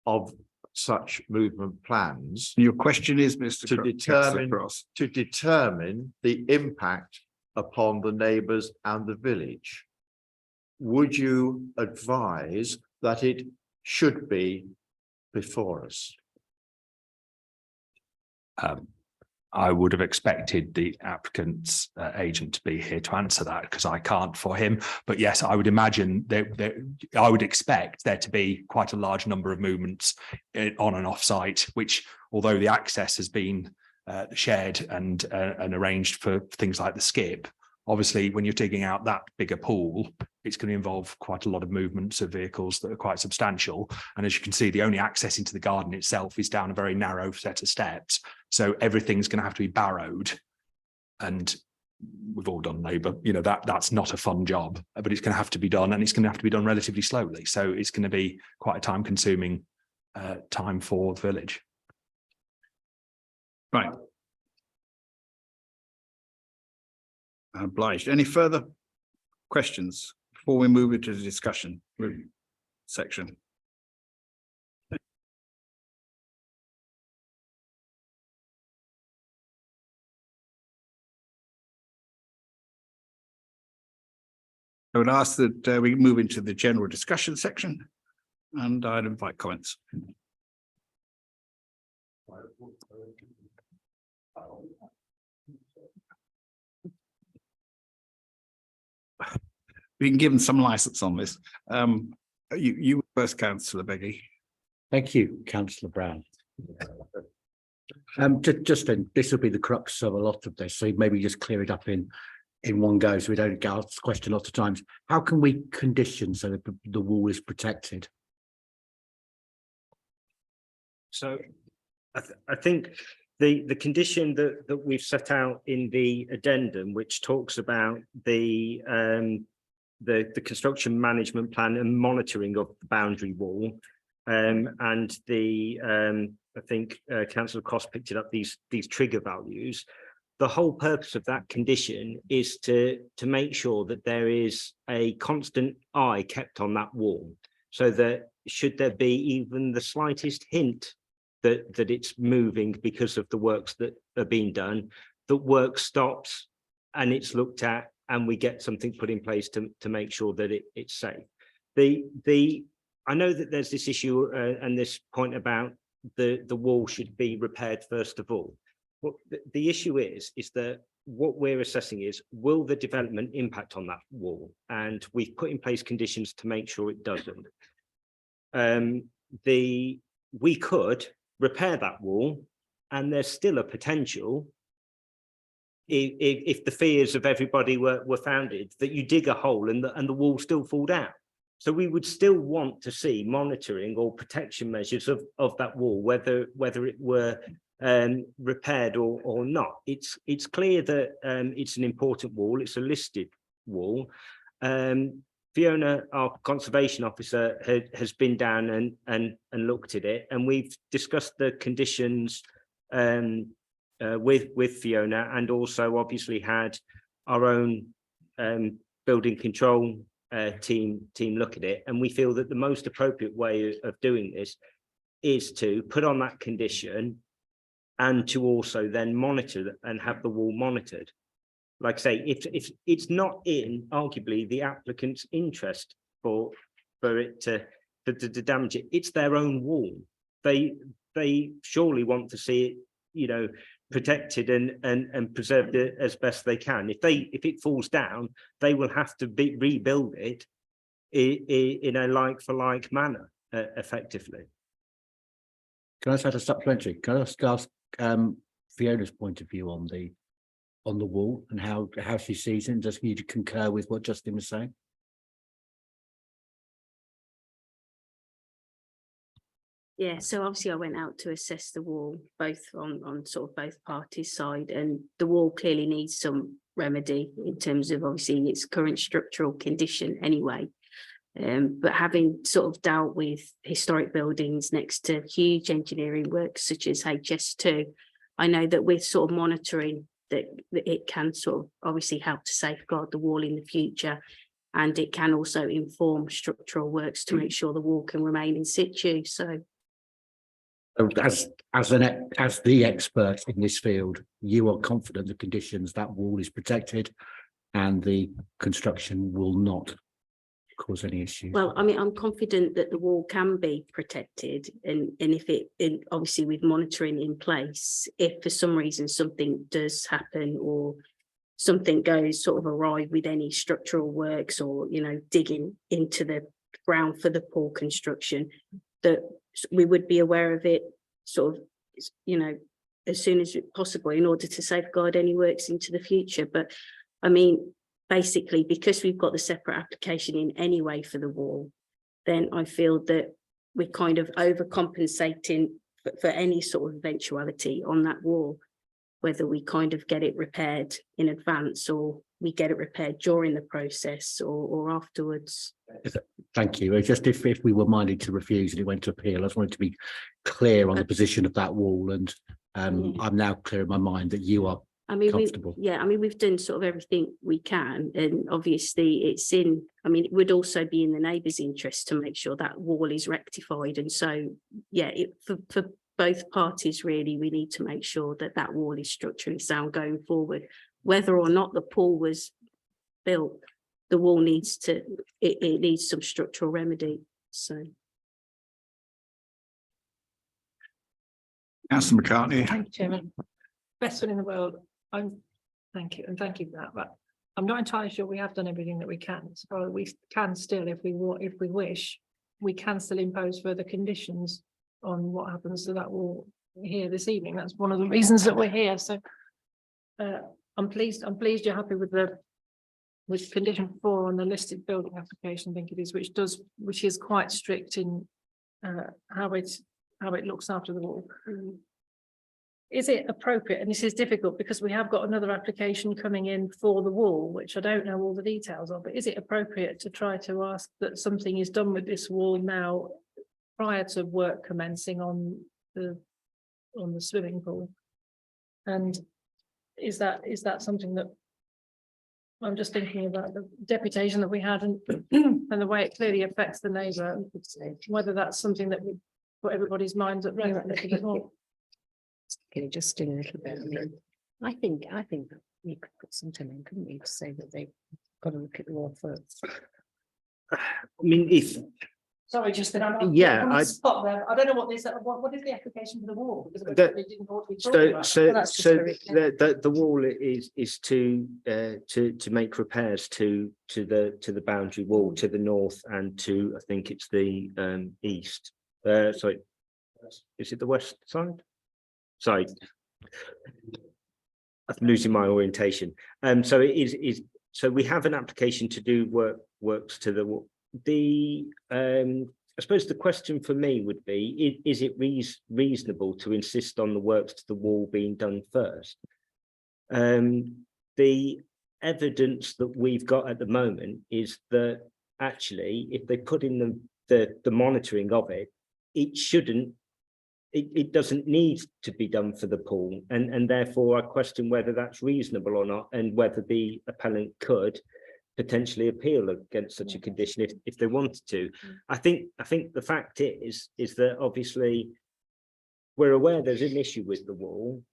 of such movement plans Your question is, Mr. to Councillor determine, Cross. to determine the impact upon the neighbours and the village. Would you advise that it should be before us? I would have expected the applicant's agent to be here to answer that because I can't for him. But yes, I would imagine I would expect there to be quite a large number of movements on and off site, which although the access has been shared and arranged for things like the skip, obviously when you're digging out that bigger pool, it's going to involve quite a lot of movements of vehicles that are quite substantial. And as you can see, the only access into the garden itself is down a very narrow set of steps. So everything's going to have to be barrowed. And we've all done labour, you know, that's not a fun job, but it's going to have to be done, and it's going to have to be done relatively slowly. So it's going to be quite a time consuming time for the village. Right. Obliged. Any further questions before we move into the discussion section? I would ask that we move into the general discussion section, and I'd invite comments. We can give them some license on this. You first, Councillor Beggy. Thank you, Councillor Brown. This will be the crux of a lot of this, so maybe just clear it up in one go, so we don't get asked the question lots of times. How can we condition so that the wall is protected? So I think the condition that we've set out in the addendum, which talks about the construction management plan and monitoring of the boundary wall, and the I think Councillor Cross picked it up, these trigger values. The whole purpose of that condition is to make sure that there is a constant eye kept on that wall, so that should there be even the slightest hint that it's moving because of the works that are being done, that work stops and it's looked at, and we get something put in place to make sure that it's safe. I know that there's this issue and this point about the wall should be repaired first of all. What the issue is that what we're assessing is, will the development impact on that wall? And we've put in place conditions to make sure it doesn't. We could repair that wall, and there's still a potential, if the fears of everybody were founded, that you dig a hole and the wall still fall down. So we would still want to see monitoring or protection measures of that wall, whether it were repaired or not. It's clear that it's an important wall. It's a listed wall. Fiona, our conservation officer, has been down and looked at it, and we've discussed the conditions with Fiona, and also obviously had our own building control team look at it. And we feel that the most appropriate way of doing this is to put on that condition, and to also then monitor and have the wall monitored. Like I say, if it's not in arguably the applicant's interest for it to damage it, it's their own wall. They surely want to see it, you know, protected and preserved as best they can. If it falls down, they will have to rebuild it in a like for like manner, effectively. Can I say a supplementary? Can I ask Fiona's point of view on the wall and how she sees it, and does you concur with what Justin was saying? Yeah, so obviously I went out to assess the wall, both on sort of both parties' side, and the wall clearly needs some remedy in terms of obviously its current structural condition anyway. But having sort of dealt with historic buildings next to huge engineering works such as HS2, I know that with sort of monitoring that it can sort of obviously help to safeguard the wall in the future. And it can also inform structural works to make sure the wall can remain in situ. So As the expert in this field, you are confident the conditions that wall is protected and the construction will not cause any issues. well, I mean, I'm confident that the wall can be protected, and if obviously with monitoring in place, if for some reason something does happen or something goes sort of awry with any structural works or, you know, digging into the ground for the pool construction, that we would be aware of it sort of, you know, as soon as possible in order to safeguard any works into the future. But I mean, basically, because we've got the separate application in anyway for the wall, then I feel that we're kind of overcompensating for any sort of eventuality on that wall, whether we kind of get it repaired in advance or we get it repaired during the process or afterwards. Thank you. Just if we were minded to refuse and it went to appeal, I just wanted to be clear on the position of that wall, and I'm now clear in my mind that you are comfortable. We've done sort of everything we can, and obviously it's in, I mean, it would also be in the neighbours' interest to make sure that wall is rectified. And so, yeah, for both parties, really, we need to make sure that that wall is structurally sound going forward. Whether or not the pool was built, the wall needs to, it needs some structural remedy, so. Councillor McCartney. Thank you, Chairman. Best one in the world. Thank you, and thank you for that, but I'm not entirely sure we have done everything that we can. So we can still, if we wish, we can still impose further conditions on what happens to that wall here this evening. That's one of the reasons that we're here. So I'm pleased you're happy with condition 4 on the listed building application, I think it is, which is quite strict in how it looks after the wall. Is it appropriate, and this is difficult because we have got another application coming in for the wall, which I don't know all the details of, but is it appropriate to try to ask that something is done with this wall now prior to work commencing on the swimming pool? And is that something that I'm just thinking about the deputation that we had and and the way it clearly affects the neighbour, whether that's something that would put everybody's minds at rest a little bit more. Can you just do a little bit? I think we could put something in, couldn't we, to say that they've got to look at the wall first. I mean, if Sorry, Justin, I'm Yeah, on the I- spot there. I don't know what this, what is the application for the wall? Because That- we didn't know what we talked So, about. so, that's just so very clear. the wall is to make repairs to the boundary wall to the north and to, I think it's the east. Sorry, is it the west side? Sorry, I'm losing my orientation. So it is. So we have an application to do works to the wall. I suppose the question for me would be, is it reasonable to insist on the works to the wall being done first? The evidence that we've got at the moment is that actually, if they put in the monitoring of it, it doesn't need to be done for the pool. And therefore I question whether that's reasonable or not, and whether the appellant could potentially appeal against such a condition if they wanted to. I think the fact is that obviously we're aware there's an issue with the wall.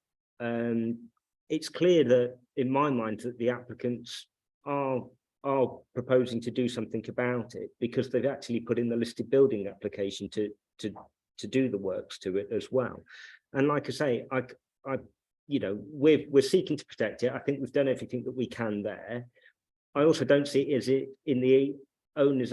It's clear that in my mind that the applicants are proposing to do something about it, because they've actually put in the listed building application to do the works to it as well. And like I say, you know, we're seeking to protect it. I think we've done everything that we can there. I also don't see it as in the owner's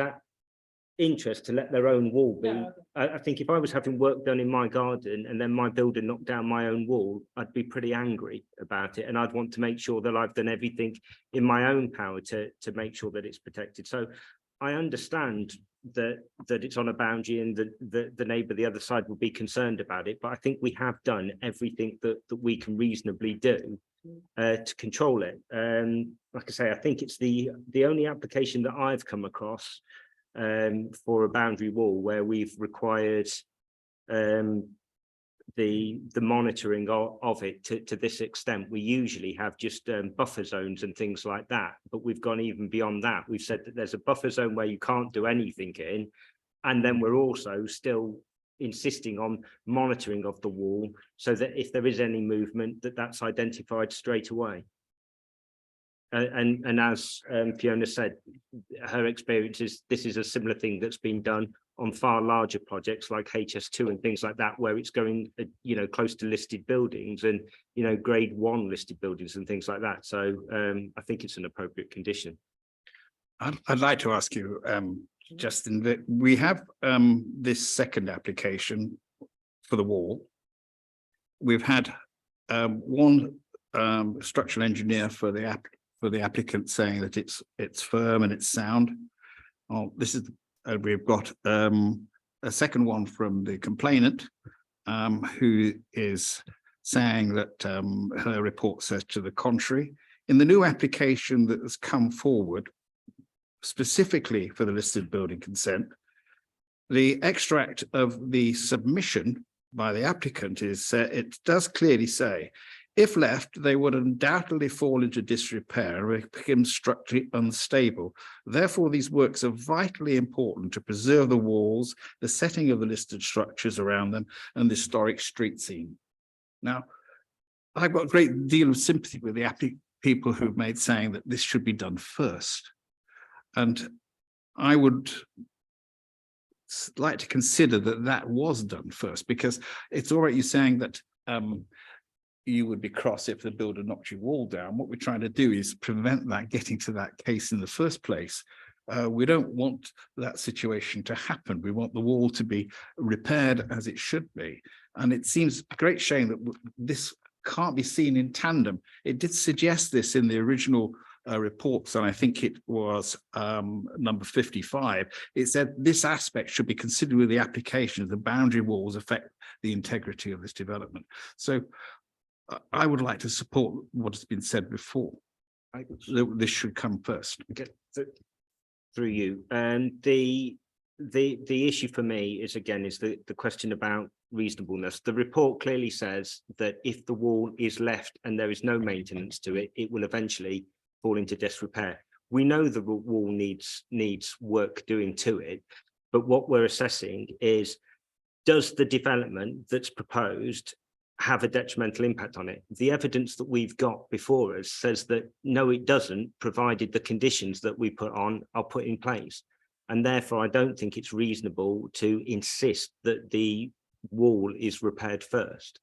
interest to let their own wall be. Yeah. I think if I was having work done in my garden and then my builder knocked down my own wall, I'd be pretty angry about it, and I'd want to make sure that I've done everything in my own power to make sure that it's protected. So I understand that it's on a boundary and the neighbour the other side will be concerned about it. But I think we have done everything that we can reasonably do to control it. Like I say, I think it's the only application that I've come across for a boundary wall where we've required the monitoring of it to this extent. We usually have just buffer zones and things like that, but we've gone even beyond that. We've said that there's a buffer zone where you can't do anything in, and then we're also still insisting on monitoring of the wall so that if there is any movement, that's identified straight away. And as Fiona said, her experience is this is a similar thing that's been done on far larger projects like HS2 and things like that, where it's going, close to listed buildings and, grade 1 listed buildings and things like that. So I think it's an appropriate condition. I'd like to ask you, Justin, that we have this second application for the wall. We've had one structural engineer for the applicant saying that it's firm and it's sound. Oh, this is we've got a second one from the complainant who is saying that her report says to the contrary. In the new application that has come forward specifically for the listed building consent, the extract of the submission by the applicant is it does clearly say, if left, they would undoubtedly fall into disrepair and become structurally unstable. Therefore, these works are vitally important to preserve the walls, the setting of the listed structures around them, and the historic street scene. Now, I've got a great deal of sympathy with the people who've made saying that this should be done first. And I would like to consider that was done first, because it's all right you saying that you would be cross if the builder knocked your wall down. What we're trying to do is prevent that getting to that case in the first place. We don't want that situation to happen. We want the wall to be repaired as it should be. And it seems a great shame that this can't be seen in tandem. It did suggest this in the original reports, and I think it was number 55. It said this aspect should be considered with the application of the boundary walls affect the integrity of this development. So I would like to support what has been said before. This should come first. Okay, through you. And the issue for me is the question about reasonableness. The report clearly says that if the wall is left and there is no maintenance to it, it will eventually fall into disrepair. We know the wall needs work doing to it, but what we're assessing is, does the development that's proposed have a detrimental impact on it? The evidence that we've got before us says that no, it doesn't, provided the conditions that we put on are put in place. And therefore, I don't think it's reasonable to insist that the wall is repaired first.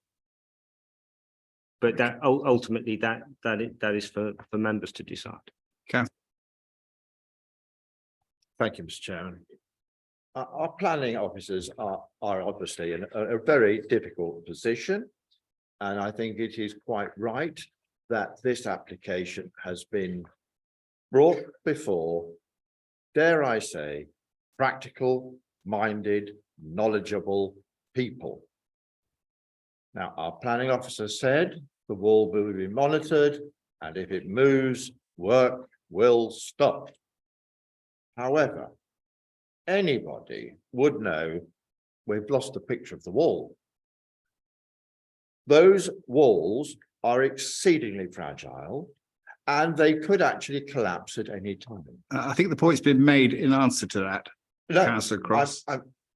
But that ultimately that is for members to decide. Okay. Thank you, Mr. Chairman. Our planning officers are obviously in a very difficult position. And I think it is quite right that this application has been brought before, dare I say, practical, minded, knowledgeable people. Now, our planning officer said the wall will be monitored, and if it moves, work will stop. However, anybody would know we've lost a picture of the wall. Those walls are exceedingly fragile and they could actually collapse at any time. I think the point's been made in answer to that, No, Councillor Cross.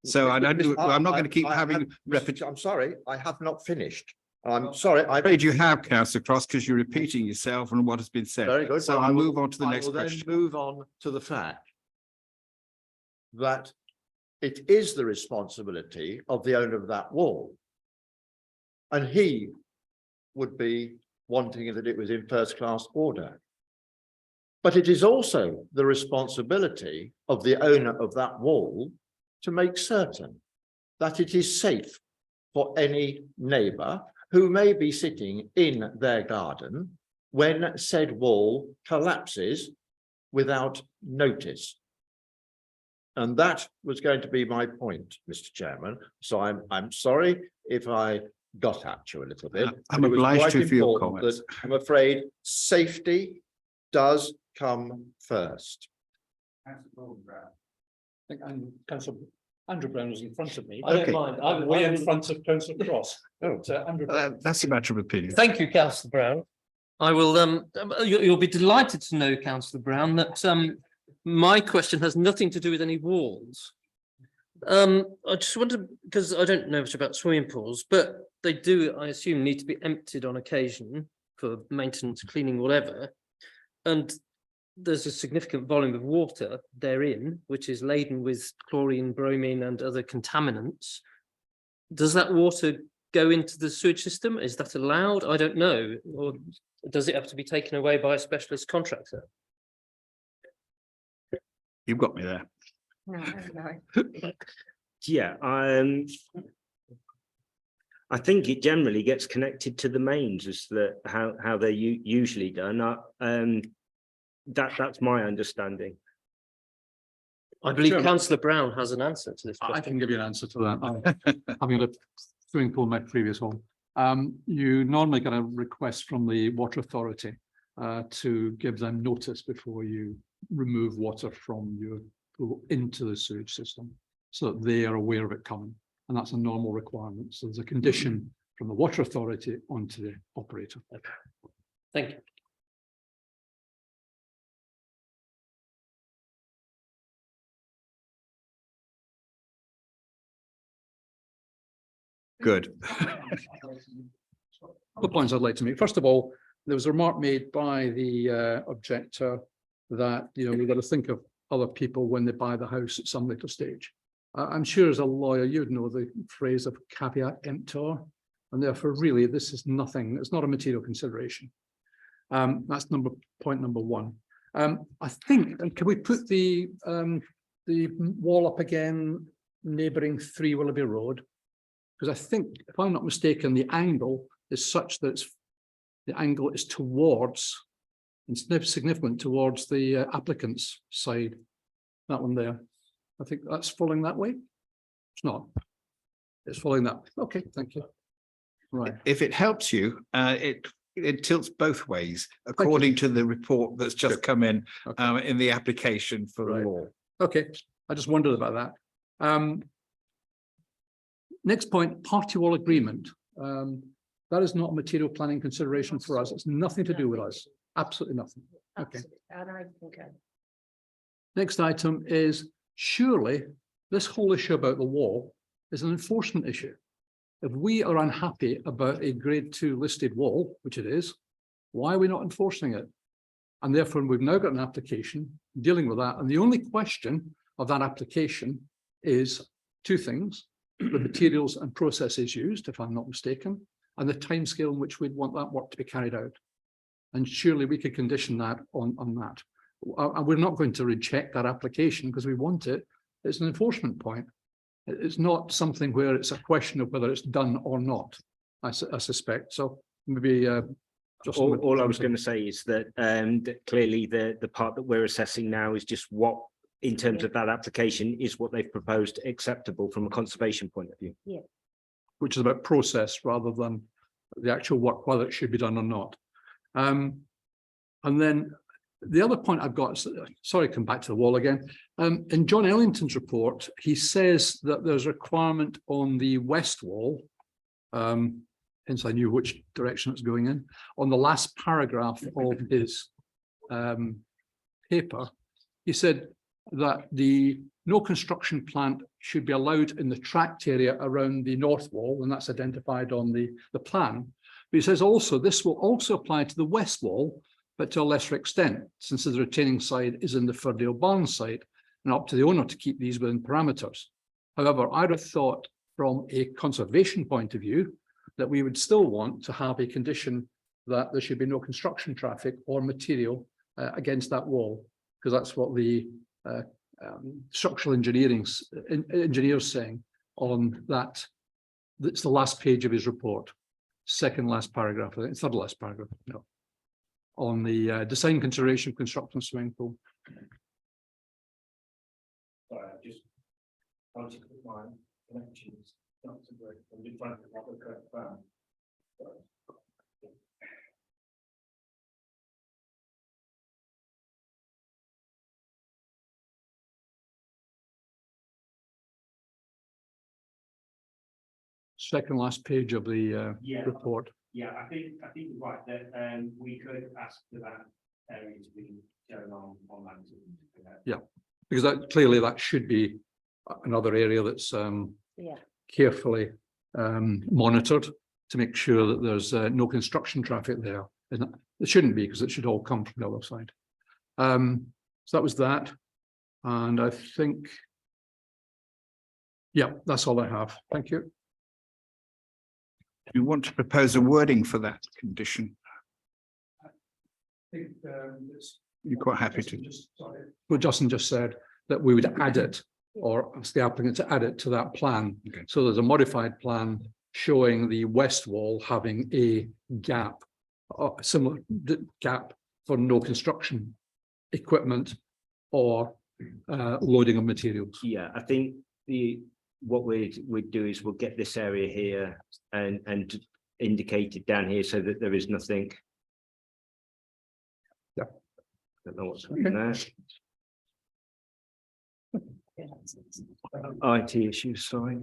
So I'm not going to keep having repetition. I'm sorry, I have not finished. I'm sorry. I'm afraid you have, Councillor Cross, because you're repeating yourself and what has been said. Very good. So Well, I'll move on to the next I will then question. move on to the fact that it is the responsibility of the owner of that wall. And he would be wanting that it was in first-class order. But it is also the responsibility of the owner of that wall to make certain that it is safe for any neighbour who may be sitting in their garden when said wall collapses without notice. And that was going to be my point, Mr. Chairman. So I'm sorry if I got at you a little bit. I'm but it was obliged quite to you for your important comments. that I'm afraid safety does come first. I think Councillor Andrew Brown was in front of me. I don't Okay. mind. Way in front of Councillor Cross. Oh, Andrew. that's a matter of opinion. Thank you, Councillor Brown. I will, you'll be delighted to know, Councillor Brown, that my question has nothing to do with any walls. I just wonder, because I don't know much about swimming pools, but they do, I assume, need to be emptied on occasion for maintenance, cleaning, whatever. And there's a significant volume of water therein, which is laden with chlorine, bromine, and other contaminants. Does that water go into the sewage system? Is that allowed? I don't know. Or does it have to be taken away by a specialist contractor? You've got me there. Yeah, I think it generally gets connected to the mains as how they're usually done. That's my understanding. I believe Chairman. Councillor Brown has an answer to this I question. can give you an answer to that. Having a swimming pool in my previous home. You normally get a request from the Water Authority to give them notice before you remove water from your pool into the sewage system, so that they are aware of it coming. And that's a normal requirement. So there's a condition from the Water Authority onto the operator. Thank you. Good. Couple points I'd like to make. First of all, there was a remark made by the objector that, you know, we've got to think of other people when they buy the house at some later stage. I'm sure as a lawyer, you'd know the phrase of caveat emptor, and therefore really this is nothing, it's not a material consideration. That's point number one. I think, and can we put the wall up again, neighbouring 3 Willoughby Road? Because I think, if I'm not mistaken, the angle is such that the angle is towards, and significant towards the applicant's side. That one there. I think that's falling that way. It's not. It's falling that way. Okay, thank you. Right. If it helps you, it tilts both ways, according to the report that's just come in the application for the law. Okay, I just wondered about that. Next point, party wall agreement. That is not a material planning consideration for us. It's nothing to do with us. Absolutely nothing. Okay. Next item is, surely this whole issue about the wall is an enforcement issue. If we are unhappy about a grade 2 listed wall, which it is, why are we not enforcing it? And therefore, we've now got an application dealing with that. And the only question of that application is 2 things: the materials and processes used, if I'm not mistaken, and the timescale in which we'd want that work to be carried out. And surely we could condition that on that. And we're not going to reject that application because we want it. It's an enforcement point. It's not something where it's a question of whether it's done or not, I suspect. So maybe just All I was going to say is that that clearly the part that we're assessing now is just what, in terms of that application, is what they've proposed acceptable from a conservation point of view. Yeah. which is about process rather than the actual work, whether it should be done or not. And then the other point I've got, sorry, come back to the wall again. In John Ellington's report, he says that there's a requirement on the west wall, hence I knew which direction it's going in, on the last paragraph of his paper. He said that no construction plant should be allowed in the tract area around the north wall, and that's identified on the plan. But he says also this will also apply to the west wall, but to a lesser extent, since the retaining side is in the Firdale Barn site, and up to the owner to keep these within parameters. However, I'd have thought from a conservation point of view that we would still want to have a condition that there should be no construction traffic or material against that wall, because that's what the structural engineers saying on that. That's the last page of his report, second last paragraph, I think, third last paragraph, no, on the design consideration of construction swimming pool. Sorry, I just wanted to put my connections not to work. I'm just trying to have a correct plan. Second last page of the Yeah. report. Yeah, I think you're right, that we could ask for that area to be shown on that. Yeah, because that clearly that should be another area that's Yeah. carefully monitored to make sure that there's no construction traffic there. And it shouldn't be, because it should all come from the other side. So that was that. And I think, yeah, that's all I have. Thank you. You want to propose a wording for that condition? You're quite happy to. What Justin just said, that we would add it, or ask the applicant to add it to that plan. Okay. So there's a modified plan showing the west wall having a gap, similar gap for no construction equipment or loading of materials. Yeah, I think what we'd do is we'll get this area here and indicate it down here so that there is nothing. Yeah. Don't know what's happening there. Yeah. IT issues, sorry.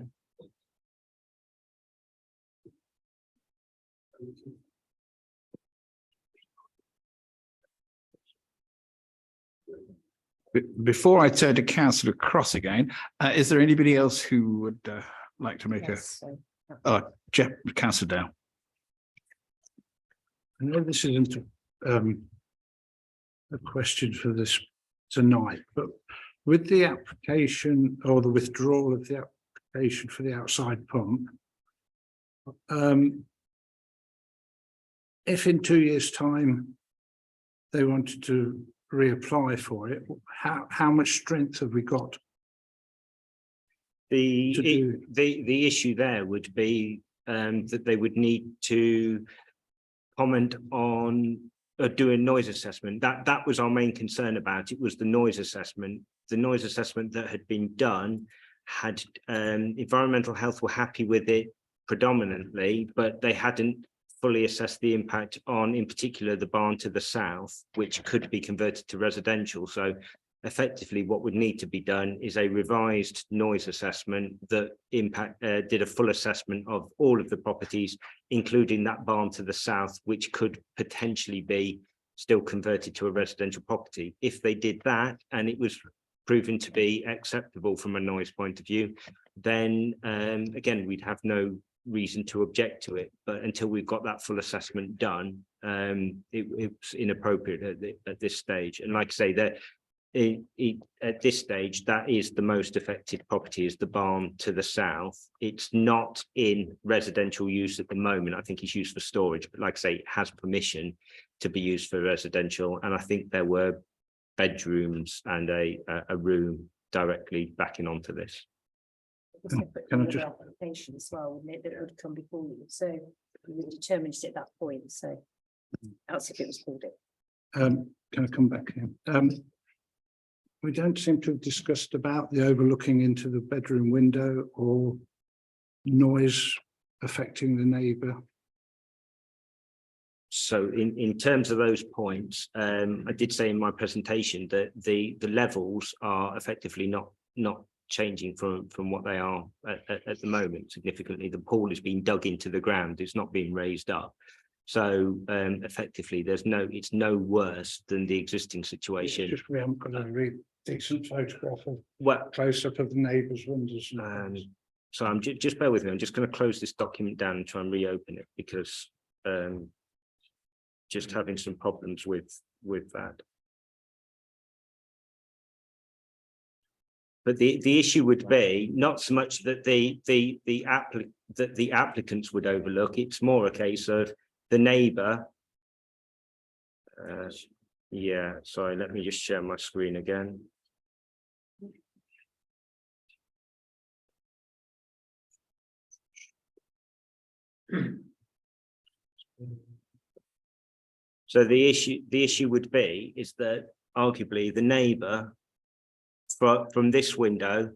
Before I turn to Councillor Cross again, is there anybody else who would like to make Yes, a, Councillor Dow? I know this isn't a question for this tonight, but with the application or the withdrawal of the application for the outside pump, if in 2 years' time they wanted to reapply for it, how much strength have we got? The issue there would be that they would need to comment on do a noise assessment. That was our main concern about it, was the noise assessment. The noise assessment that had been done had environmental health were happy with it predominantly, but they hadn't fully assessed the impact on, in particular, the barn to the south, which could be converted to residential. So effectively what would need to be done is a revised noise assessment that did a full assessment of all of the properties, including that barn to the south, which could potentially be still converted to a residential property. If they did that and it was proven to be acceptable from a noise point of view, then again, we'd have no reason to object to it. But until we've got that full assessment done, it's inappropriate at this stage. And like I say, that at this stage, that is the most affected property, is the barn to the south. It's not in residential use at the moment. I think it's used for storage, but like I say, it has permission to be used for residential. And I think there were bedrooms and a room directly backing onto this. Can I just application as well, wouldn't it, that would come before you, so we would determine it at that point, so that's if it was pulled in. Can I come back here? We don't seem to have discussed about the overlooking into the bedroom window or noise affecting the neighbour. So in terms of those points, I did say in my presentation that the levels are effectively not changing from what they are at the moment significantly. The pool is being dug into the ground, it's not being raised up. So effectively it's no worse than the existing situation. Just we haven't got a really decent photograph of Well, close-up of the neighbour's windows. so I'm just bear with me, I'm just going to close this document down and try and reopen it, because just having some problems with that. But the issue would be not so much that the applicants would overlook. It's more a case of the neighbour. Yeah, sorry, let me just share my screen again. So the issue would be is that arguably the neighbour from this window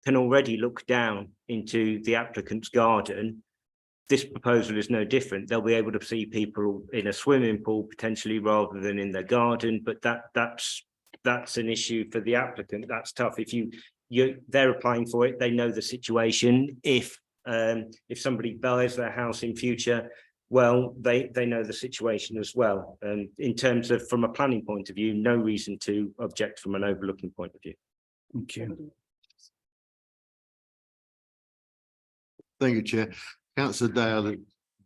can already look down into the applicant's garden. This proposal is no different. They'll be able to see people in a swimming pool potentially rather than in their garden, but that's an issue for the applicant. That's tough. If they're applying for it, they know the situation. If somebody buys their house in future, well, they know the situation as well. And in terms of, from a planning point of view, no reason to object from an overlooking point of view. Thank you. Thank you, Chair. Councillor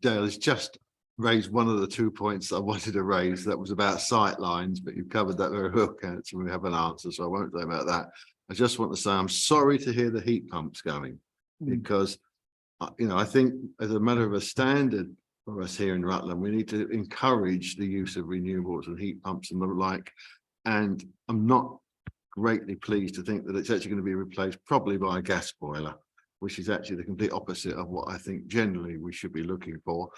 Dale has just raised one of the 2 points I wanted to raise. That was about sight lines, but you've covered that very well, Councillor. We have an answer, so I won't say about that. I just want to say I'm sorry to hear the heat pumps going, because I think as a matter of a standard for us here in Rutland, we need to encourage the use of renewables and heat pumps and the like. And I'm not greatly pleased to think that it's actually going to be replaced probably by a gas boiler, which is actually the complete opposite of what I think generally we should be looking for.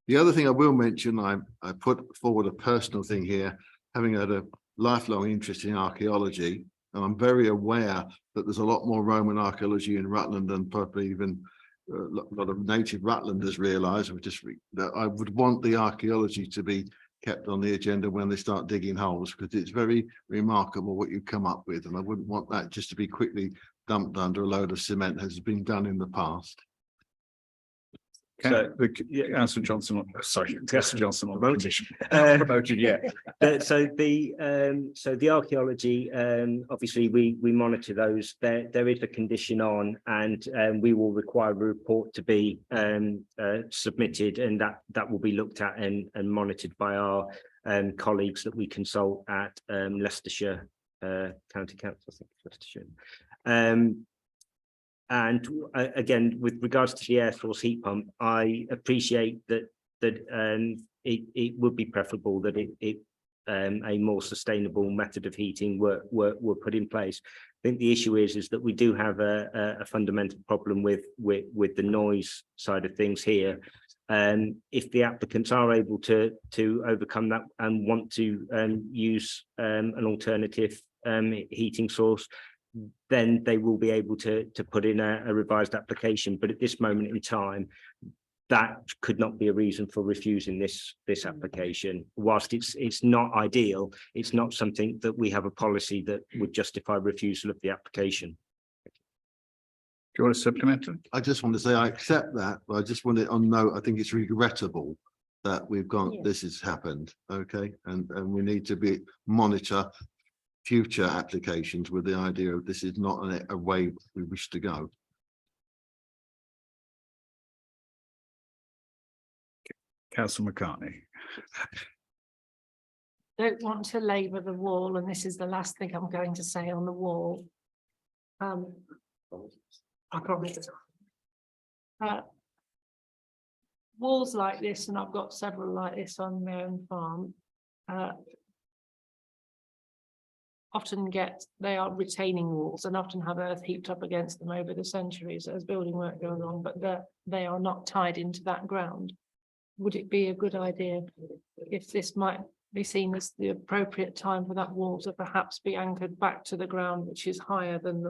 The other thing I will mention, I put forward a personal thing here, having had a lifelong interest in archaeology, and I'm very aware that there's a lot more Roman archaeology in Rutland than probably even a lot of native Rutlanders realise. That I would want the archaeology to be kept on the agenda when they start digging holes, because it's very remarkable what you come up with, and I wouldn't want that just to be quickly dumped under a load of cement, as has been done in the past. Councillor Johnson, sorry, Councillor Johnson on Promoted. promoted, yeah. So the archaeology, obviously we monitor those. There is a condition on, and we will require a report to be submitted, and that will be looked at and monitored by our colleagues that we consult at Leicestershire County Council, I think, Leicestershire. And again, with regards to the air source heat pump, I appreciate that it would be preferable that a more sustainable method of heating were put in place. I think the issue is that we do have a fundamental problem with the noise side of things here. If the applicants are able to overcome that and want to use an alternative heating source, then they will be able to put in a revised application. But at this moment in time, that could not be a reason for refusing this application. Whilst it's not ideal, it's not something that we have a policy that would justify refusal of the application. Do you want to supplement? I just want to say I accept that, but I just want it on note. I think it's regrettable that we've gone, this has happened, okay? And we need to monitor future applications with the idea of this is not a way we wish to go. Councillor McCartney. Don't want to labour the wall, and this is the last thing I'm going to say on the wall. I promise. Walls like this, and I've got several like this on my own farm, often they are retaining walls and often have earth heaped up against them over the centuries as building work goes on, but they are not tied into that ground. Would it be a good idea if this might be seen as the appropriate time for that wall to perhaps be anchored back to the ground, which is higher than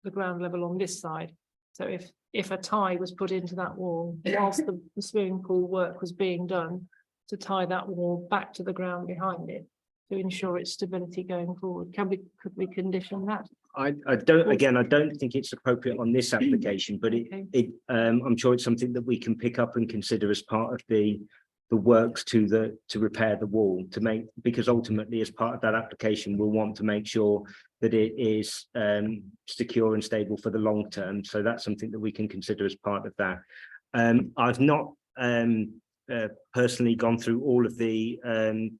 the ground level on this side? So if a tie was put into that wall whilst the swimming pool work was being done, to tie that wall back to the ground behind it, to ensure its stability going forward. Could we condition that? I don't think it's appropriate on this application, but I'm sure it's something that we can pick up and consider as part of the works to repair the wall, because ultimately as part of that application we'll want to make sure that it is secure and stable for the long term. So that's something that we can consider as part of that. I've not personally gone through all of the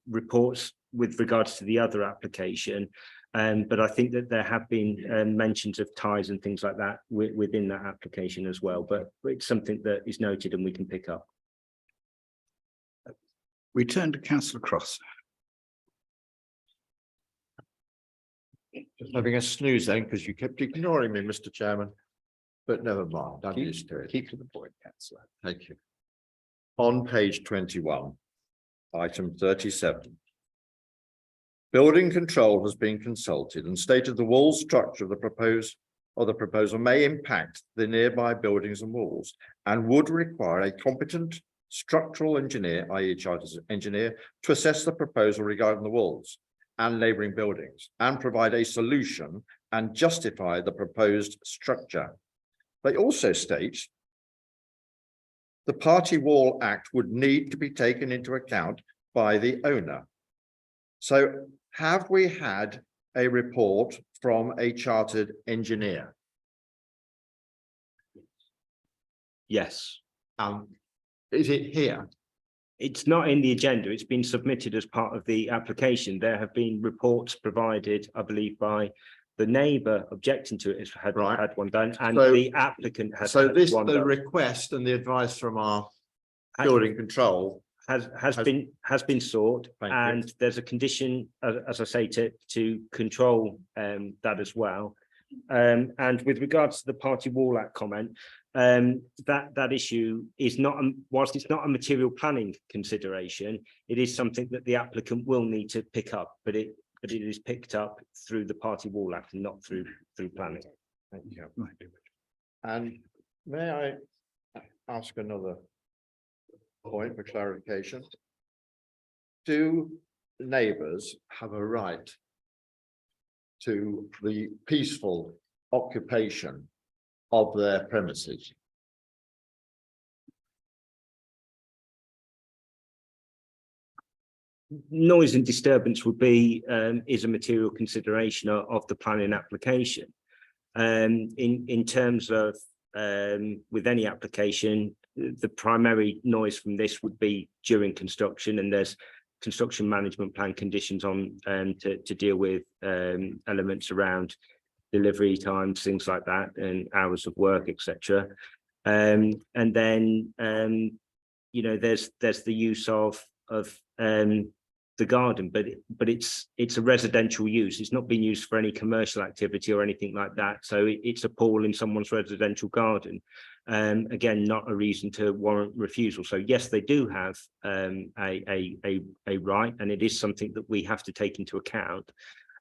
reports with regards to the other application, but I think that there have been mentions of ties and things like that within that application as well, but it's something that is noted and we can pick up. We turn to Councillor Cross. Just having a snooze then, because you kept ignoring me, Mr. Chairman, but never mind, I'm used to it. Keep to the point, Councillor. Thank you. On page 21, item 37. Building control has been consulted and stated the wall structure of the proposal may impact the nearby buildings and walls and would require a competent structural engineer, i.e. chartered engineer, to assess the proposal regarding the walls and neighbouring buildings and provide a solution and justify the proposed structure. They also state the Party Wall Act would need to be taken into account by the owner. So have we had a report from a chartered engineer? Yes. Is it here? It's not in the agenda. It's been submitted as part of the application. There have been reports provided, I believe, by the neighbour objecting to it, has had one done, and So- the applicant has. So had this, one the done. request and the advice from our building control. Has been sought, Thank you. and there's a condition, as I say, to control that as well. And with regards to the Party Wall Act comment, that issue is not, whilst it's not a material planning consideration, it is something that the applicant will need to pick up, but it is picked up through the Party Wall Act and not through planning. Thank you. And may I ask another point for clarification? Do neighbours have a right to the peaceful occupation of their premises? Noise and disturbance would be, is a material consideration of the planning application. In terms of, with any application, the primary noise from this would be during construction, and there's construction management plan conditions on to deal with elements around delivery times, things like that, and hours of work, etc. And then you know, there's the use of the garden, but it's a residential use. It's not being used for any commercial activity or anything like that. So it's a pool in someone's residential garden. Again, not a reason to warrant refusal. So yes, they do have a right, and it is something that we have to take into account.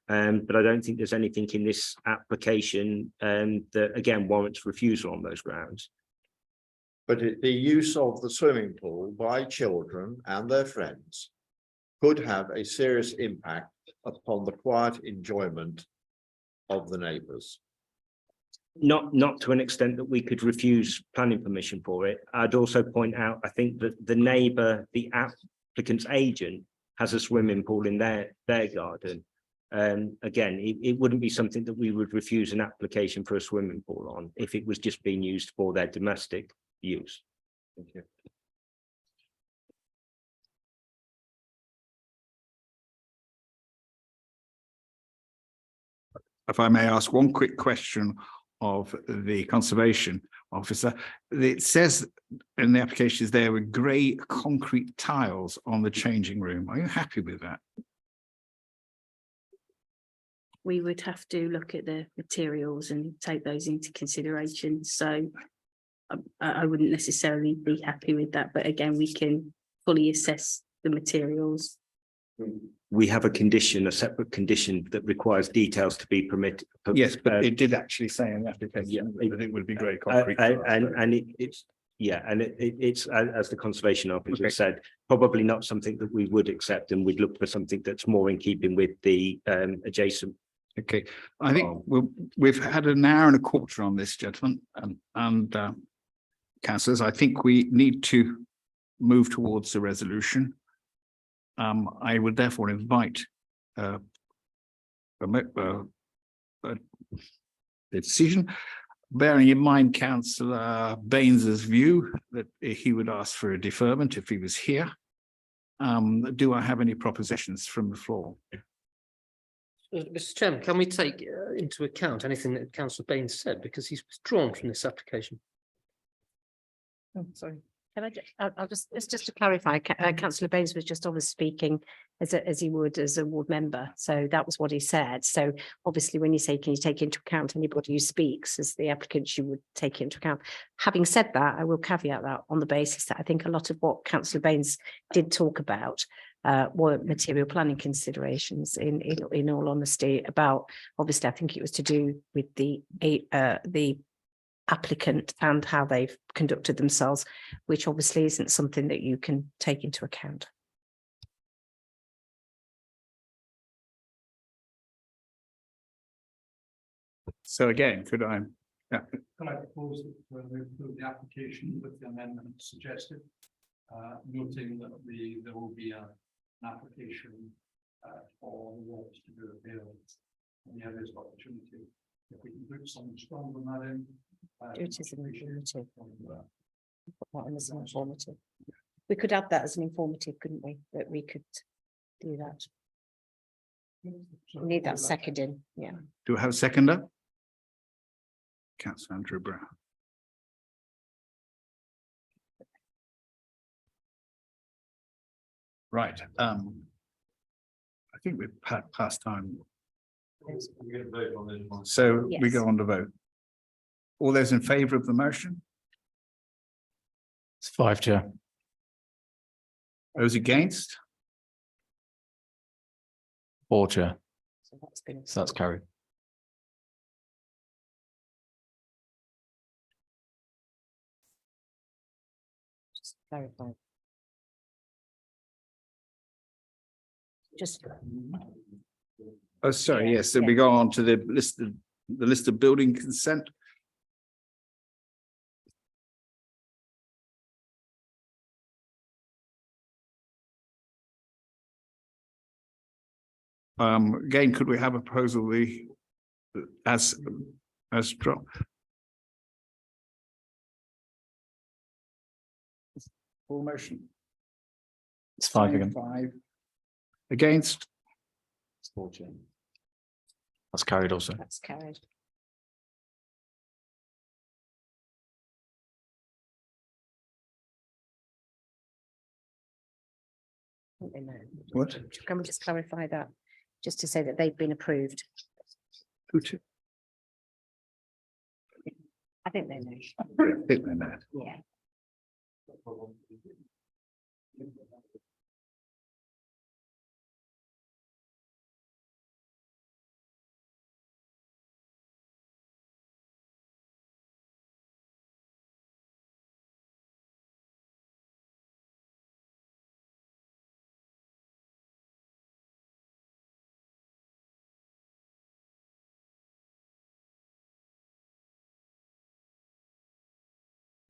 But I don't think there's anything in this application that again warrants refusal on those grounds. But the use of the swimming pool by children and their friends could have a serious impact upon the quiet enjoyment of the neighbours. Not to an extent that we could refuse planning permission for it. I'd also point out, I think that the neighbour, the applicant's agent, has a swimming pool in their garden. Again, it wouldn't be something that we would refuse an application for a swimming pool on if it was just being used for their domestic use. Thank you. If I may ask one quick question of the conservation officer, it says in the application there were grey concrete tiles on the changing room. Are you happy with that? We would have to look at the materials and take those into consideration. So I wouldn't necessarily be happy with that, but again, we can fully assess the materials. We have a condition, a separate condition that requires details to be permitted. Yes, but it did actually say in the application that it would be grey concrete. It's as the conservation officer said, probably not something that we would accept, and we'd look for something that's more in keeping with the adjacent. Okay, I think we've had an hour and a quarter on this, gentlemen, and councillors. I think we need to move towards the resolution. I would therefore invite the decision, bearing in mind Councillor Baines's view that he would ask for a deferment if he was here. Do I have any propositions from the floor? Mr. Chairman, can we take into account anything that Councillor Baines said, because he's withdrawn from this application? Oh, sorry. Can I it's just to clarify, Councillor Baines was just obviously speaking as he would as a ward member. So that was what he said. So obviously when you say, can you take into account anybody who speaks as the applicant, you would take into account. Having said that, I will caveat that on the basis that I think a lot of what Councillor Baines did talk about were material planning considerations in all honesty about, obviously, I think it was to do with the applicant and how they've conducted themselves, which obviously isn't something that you can take into account. So again, could I? Yeah, Can I propose that we approve the application with the amendment suggested? Noting that there will be an application for the works to be revealed. And the areas of opportunity. If we can put something strong on that in. It is an informative. Put that in as an informative. We could add that as an informative, couldn't we? That we could do that. We need that second in, yeah. do I have a seconder? Councillor Andrew Brown. Right, I think we've past time. So we Yes. go on to vote. All those in favour of the motion? It's 5, Chair. Those against? 4, Chair. So that's been. So that's carried. Just clarify. Just. Oh, sorry, Yeah, yes, so yeah. we go on to the list of building consent. Again, could we have a proposal as dropped? Full motion. It's 5 again. 5. Against? It's 4, Chair. That's carried also. That's carried. What? Can we just clarify that? Just to say that they've been approved. Who to? I think they know. I think they're mad. Yeah.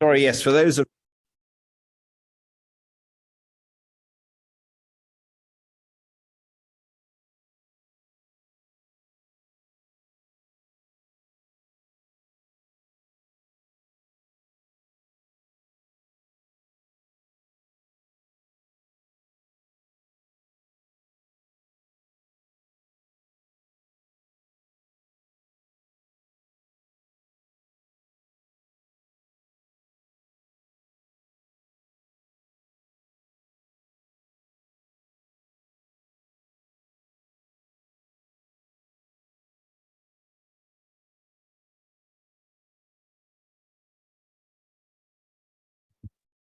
Sorry, yes, for those of.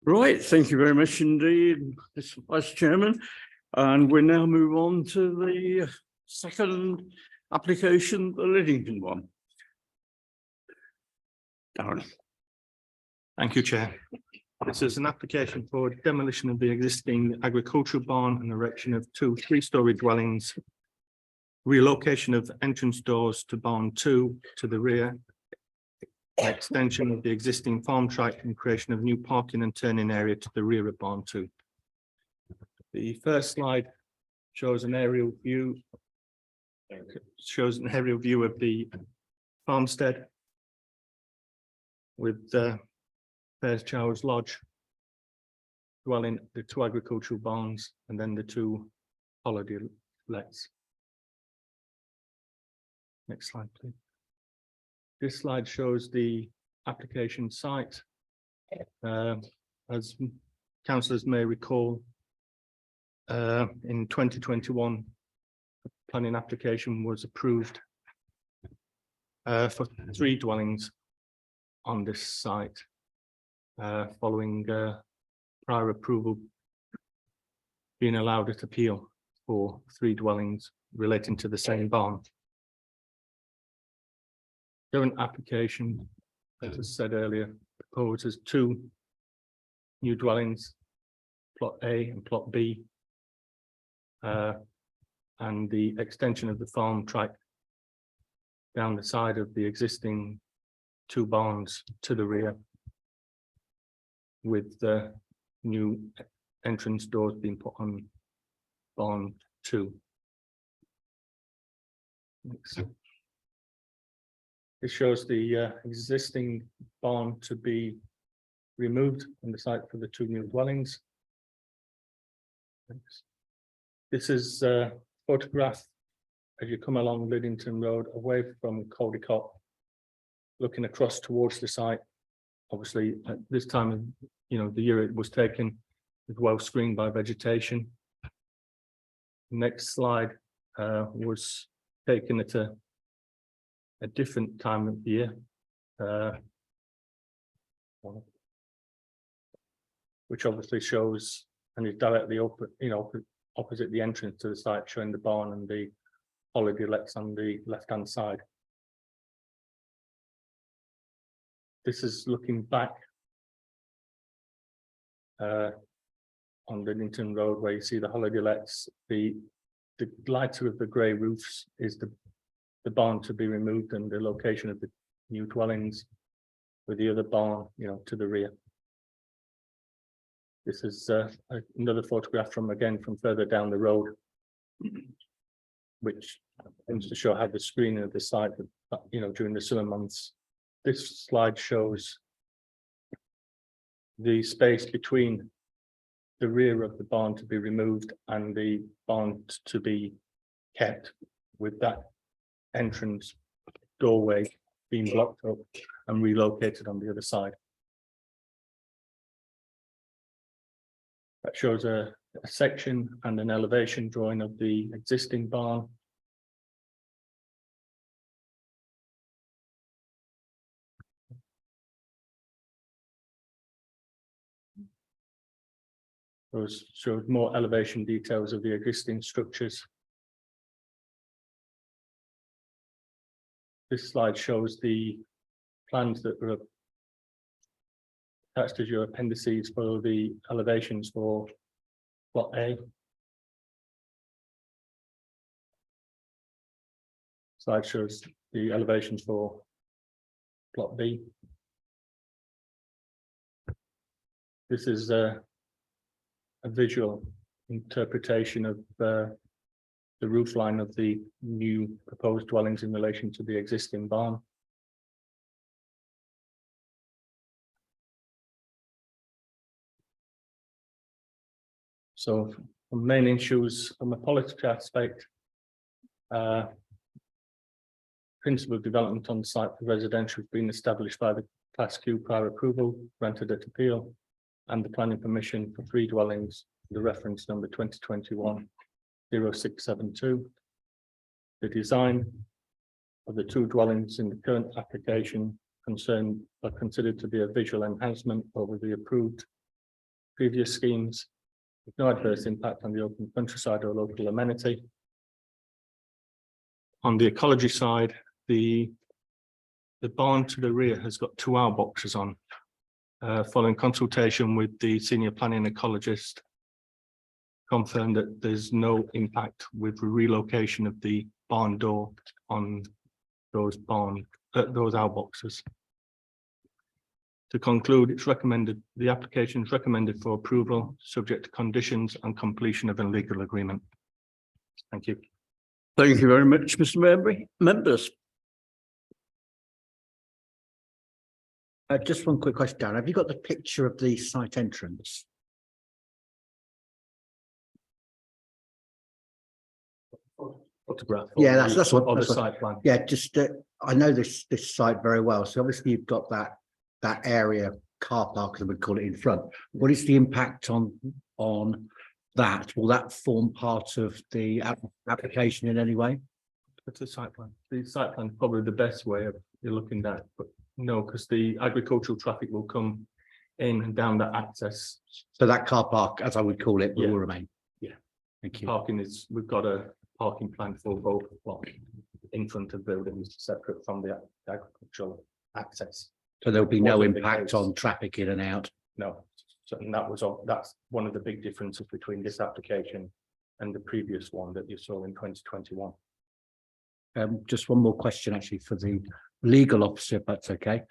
Right, thank you very much indeed, Mr. Vice Chairman. And we now move on to the second application, the Liddington one. Darren. Thank you, Chair. This is an application for demolition of the existing agricultural barn and erection of 2 3-storey dwellings. Relocation of entrance doors to barn 2 to the rear. Extension of the existing farm track and creation of new parking and turning area to the rear of barn 2. The first slide shows an aerial view. Shows an aerial view of the farmstead. With Fairchild's Lodge. Dwelling, the 2 agricultural barns, and then the 2 holiday lets. Next slide, please. This slide shows the application site. As councillors may recall, in 2021, the planning application was approved for 3 dwellings on this site, following prior approval being allowed at appeal for 3 dwellings relating to the same barn. Current application, as I said earlier, proposes 2 new dwellings, plot A and plot B. And the extension of the farm track down the side of the existing 2 barns to the rear, with the new entrance doors being put on barn 2. Next. It shows the existing barn to be removed from the site for the 2 new dwellings. Thanks. This is a photograph as you come along Liddington Road away from Caldicott, looking across towards the site. Obviously, at this time of, the year it was taken, it's well screened by vegetation. Next slide was taken at a different time of the year, which obviously shows and is directly open, opposite the entrance to the site, showing the barn and the holiday lets on the left-hand side. This is looking back on Liddington Road, where you see the holiday lets. The lighter of the grey roofs is the barn to be removed, and the location of the new dwellings, with the other barn, to the rear. This is another photograph from further down the road, which aims to show how the screening of the site, during the summer months. This slide shows the space between the rear of the barn to be removed and the barn to be kept, with that entrance doorway being blocked up and relocated on the other side. That shows a section and an elevation drawing of the existing barn. Those showed more elevation details of the existing structures. This slide shows the plans that were attached as your appendices for the elevations for plot A. Slide shows the elevations for plot B. This is a visual interpretation of the roof line of the new proposed dwellings in relation to the existing barn. So the main issues from a policy aspect, principle of development on the site for residential has been established by the Class Q prior approval granted at appeal, and the planning permission for 3 dwellings, the reference number 2021-0672. The design of the 2 dwellings in the current application are considered to be a visual enhancement over the approved previous schemes, with no adverse impact on the open countryside or local amenity. On the ecology side, the barn to the rear has got 2 owl boxes on. Following consultation with the senior planning ecologist, confirmed that there's no impact with the relocation of the barn door on those owl boxes. To conclude, it's recommended, the application is recommended for approval, subject to conditions and completion of a legal agreement. Thank you. Thank you very much, Mr. Mabry. Members. Just one quick question, Darren. Have you got the picture of the site entrance? Photograph. Yeah, that's what. On the That's what site plan. yeah, just I know this site very well. So obviously you've got that area car park, as we call it, in front. What is the impact on that? Will that form part of the application in any way? It's a site plan. The site plan is probably the best way of you're looking at, but no, because the agricultural traffic will come in and down that access. So that car park, as I would call it, will Yeah. remain. Yeah. Thank you. Parking is, we've got a parking plan for both lots in front of buildings separate from the agricultural access. So there'll be no Wasn't the impact case. on traffic in and out. No, so and that was, that's one of the big differences between this application and the previous one that you saw in 2021. Just one more question actually for the legal officer, if that's okay.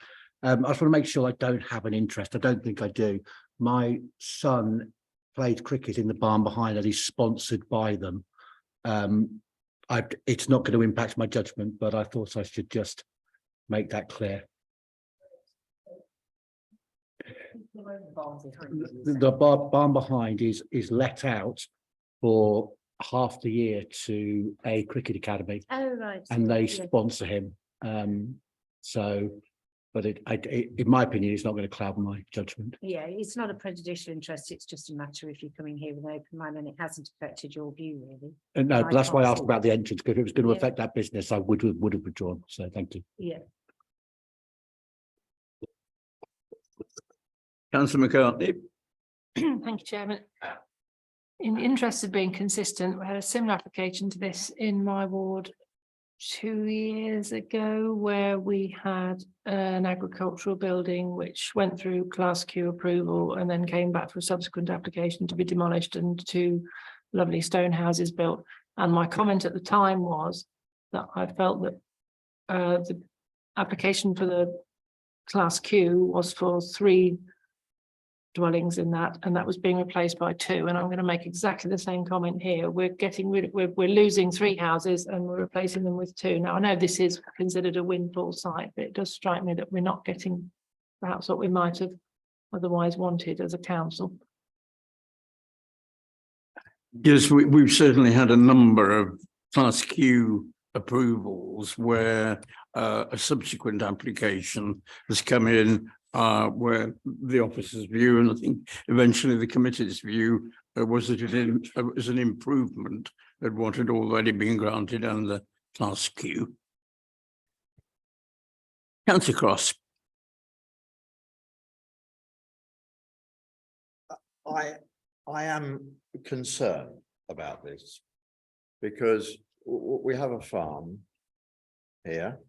I just want to make sure I don't have an interest. I don't think I do. My son played cricket in the barn behind and he's sponsored by them. It's not going to impact my judgment, but I thought I should just make that clear. The barn behind is let out for half the year to a cricket academy. Oh, right. And they Yeah. sponsor him. But in my opinion, it's not going to cloud my judgment. Yeah, it's not a prejudicial interest. It's just a matter if you're coming here with an open mind and it hasn't affected your view, really. And no, but I that's why I can't asked see about the entrance, because if it was going to Yeah. affect that business, I would have withdrawn. So thank you. Yeah. Councillor McCartney. Thank you, Chairman. In the interest of being consistent, we had a similar application to this in my ward 2 years ago, where we had an agricultural building which went through Class Q approval and then came back for a subsequent application to be demolished and 2 lovely stone houses built. And my comment at the time was that I felt that the application for the Class Q was for 3 dwellings in that, and that was being replaced by 2. And I'm going to make exactly the same comment here. We're getting rid of, we're losing 3 houses and we're replacing them with 2. Now, I know this is considered a windfall site, but it does strike me that we're not getting perhaps what we might have otherwise wanted as a council. Yes, we've certainly had a number of Class Q approvals where a subsequent application has come in where the officer's view, and I think eventually the committee's view was that it was an improvement at what had already been granted under Class Q. Councillor Cross. I am concerned about this because we have a farm here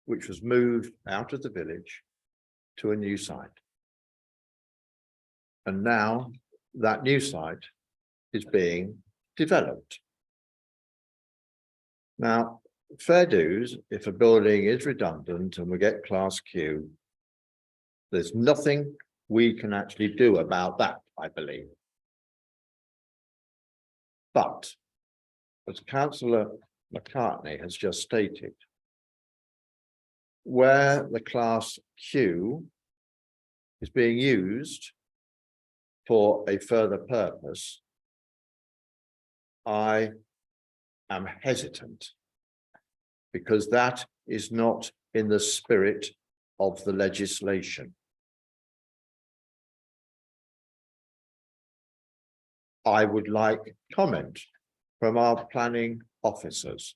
which was moved out of the village to a new site. And now that new site is being developed. Now, fair dues, if a building is redundant and we get Class Q, there's nothing we can actually do about that, I believe. But as Councillor McCartney has just stated, where the Class Q is being used for a further purpose, I am hesitant because that is not in the spirit of the legislation. I would like comment from our planning officers.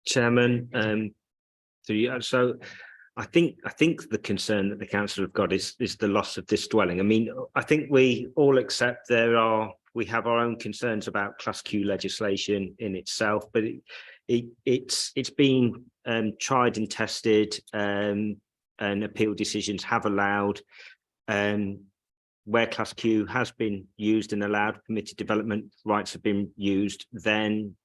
Chairman, so I think the concern that the council have got is the loss of this dwelling. I mean, I think we all accept we have our own concerns about Class Q legislation in itself, but it's been tried and tested, and appeal decisions have allowed where Class Q has been used and allowed, permitted development rights have been used, then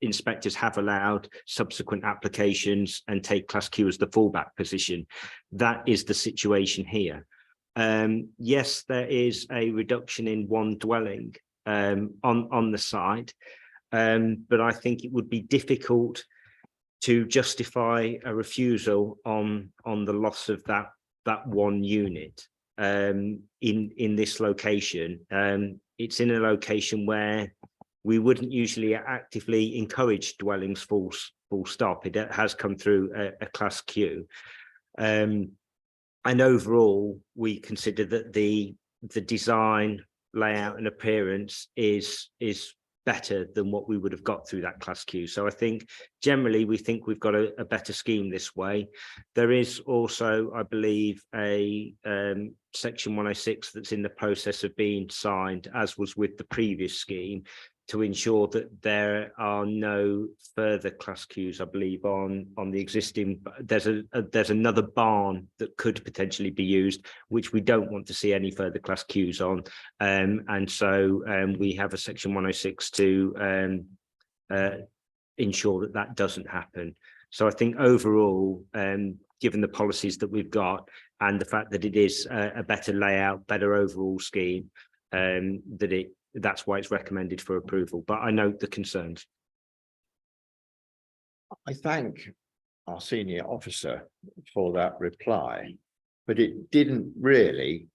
inspectors have allowed subsequent applications and take Class Q as the fallback position. That is the situation here. Yes, there is a reduction in 1 dwelling on the site, but I think it would be difficult to justify a refusal on the loss of that 1 unit in this location. It's in a location where we wouldn't usually actively encourage dwellings full stop. It has come through a Class Q. And overall, we consider that the design, layout and appearance is better than what we would have got through that class Q. So I think generally we think we've got a better scheme this way. There is also, I believe, a section 106 that's in the process of being signed, as was with the previous scheme, to ensure that there are no further class Qs, I believe, on the existing. There's another barn that could potentially be used, which we don't want to see any further class Qs on. And so we have a section 106 to ensure that that doesn't happen. So I think overall, given the policies that we've got and the fact that it is a better layout, better overall scheme, that's why it's recommended for approval. But I note the concerns. I thank our senior officer for that reply, but it didn't really